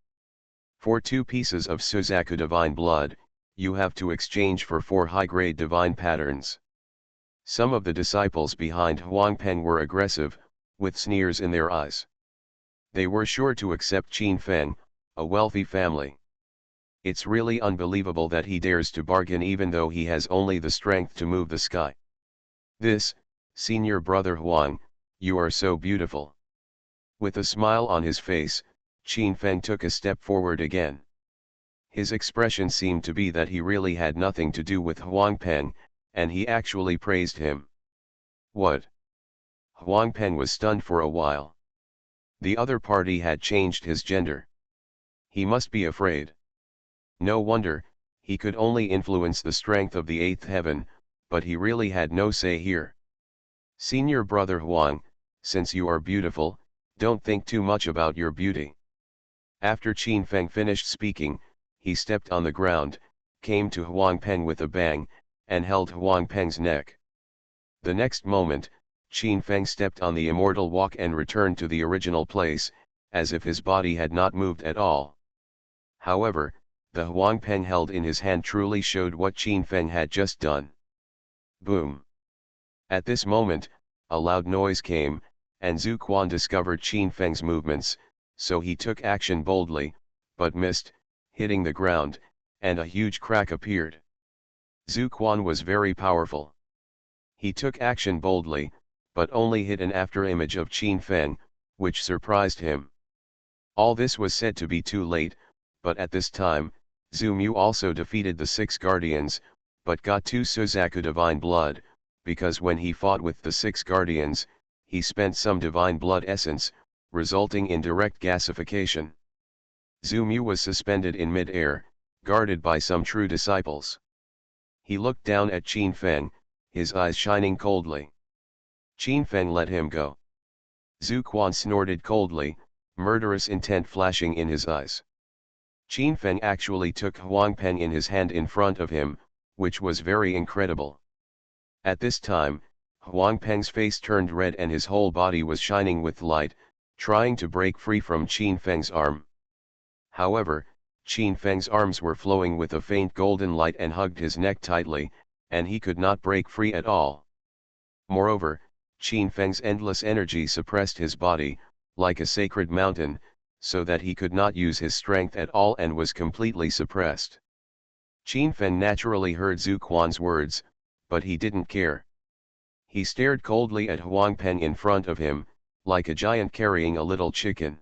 For 2 pieces of Suzaku divine blood, you have to exchange for 4 high-grade divine patterns. Some of the disciples behind Huang Peng were aggressive, with sneers in their eyes. They were sure to accept Qin Feng, a wealthy family. It's really unbelievable that he dares to bargain even though he has only the strength to move the sky. This, senior brother Huang, you are so beautiful. With a smile on his face, Qin Feng took a step forward again. His expression seemed to be that he really had nothing to do with Huang Peng, and he actually praised him. What? Huang Peng was stunned for a while. The other party had changed his gender. He must be afraid. No wonder, he could only influence the strength of the 8th heaven, but he really had no say here. Senior brother Huang, since you are beautiful, don't think too much about your beauty. After Qin Feng finished speaking, he stepped on the ground, came to Huang Peng with a bang, and held Huang Peng's neck. The next moment, Qin Feng stepped on the immortal walk and returned to the original place, as if his body had not moved at all. However, the Huang Peng held in his hand truly showed what Qin Feng had just done. Boom! At this moment, a loud noise came, and Zhu Quan discovered Qin Feng's movements, so he took action boldly, but missed, hitting the ground, and a huge crack appeared. Zhu Quan was very powerful. He took action boldly, but only hit an afterimage of Qin Feng, which surprised him. All this was said to be too late, but at this time, Zhu Mu also defeated the 6 guardians, but got 2 Suzaku divine blood, because when he fought with the 6 guardians, he spent some divine blood essence, resulting in direct gasification. Zhu Mu was suspended in mid-air, guarded by some true disciples. He looked down at Qin Feng, his eyes shining coldly. Qin Feng let him go. Zhu Quan snorted coldly, murderous intent flashing in his eyes. Qin Feng actually took Huang Peng in his hand in front of him, which was very incredible. At this time, Huang Peng's face turned red and his whole body was shining with light, trying to break free from Qin Feng's arm. However, Qin Feng's arms were flowing with a faint golden light and hugged his neck tightly, and he could not break free at all. Moreover, Qin Feng's endless energy suppressed his body, like a sacred mountain, so that he could not use his strength at all and was completely suppressed. Qin Feng naturally heard Zhu Quan's words, but he didn't care. He stared coldly at Huang Peng in front of him, like a giant carrying a little chicken.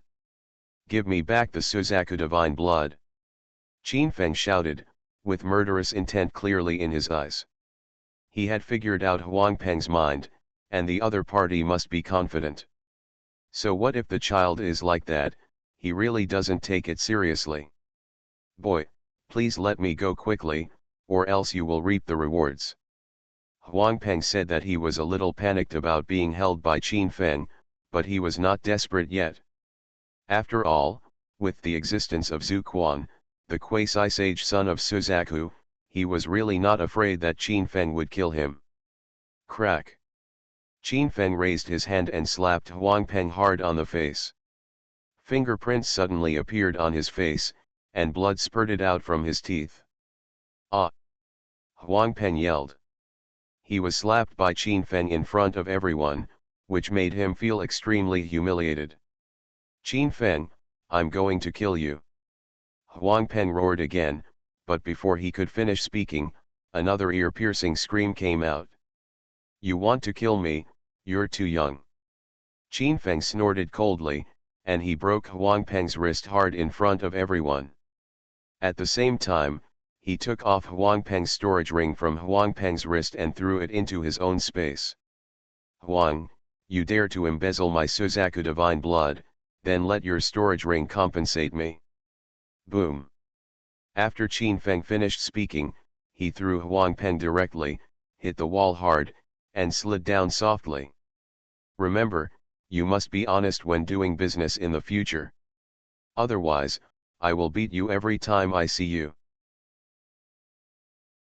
"Give me back the Suzaku divine blood!" Qin Feng shouted, with murderous intent clearly in his eyes. He had figured out Huang Peng's mind, and the other party must be confident. So what if the child is like that, he really doesn't take it seriously? "Boy, please let me go quickly, or else you will reap the rewards." Huang Peng said that he was a little panicked about being held by Qin Feng, but he was not desperate yet. After all, with the existence of Zhu Quan, the quasi-sage son of Suzaku, he was really not afraid that Qin Feng would kill him. Crack! Qin Feng raised his hand and slapped Huang Peng hard on the face. Fingerprints suddenly appeared on his face, and blood spurted out from his teeth. "Ah!" Huang Peng yelled. He was slapped by Qin Feng in front of everyone, which made him feel extremely humiliated. "Qin Feng, I'm going to kill you!" Huang Peng roared again, but before he could finish speaking, another ear-piercing scream came out. "You want to kill me? You're too young!" Qin Feng snorted coldly, and he broke Huang Peng's wrist hard in front of everyone. At the same time, he took off Huang Peng's storage ring from Huang Peng's wrist and threw it into his own space. "Huang, you dare to embezzle my Suzaku divine blood, then let your storage ring compensate me." Boom! After Qin Feng finished speaking, he threw Huang Peng directly, hit the wall hard, and slid down softly. "Remember, you must be honest when doing business in the future. Otherwise, I will beat you every time I see you."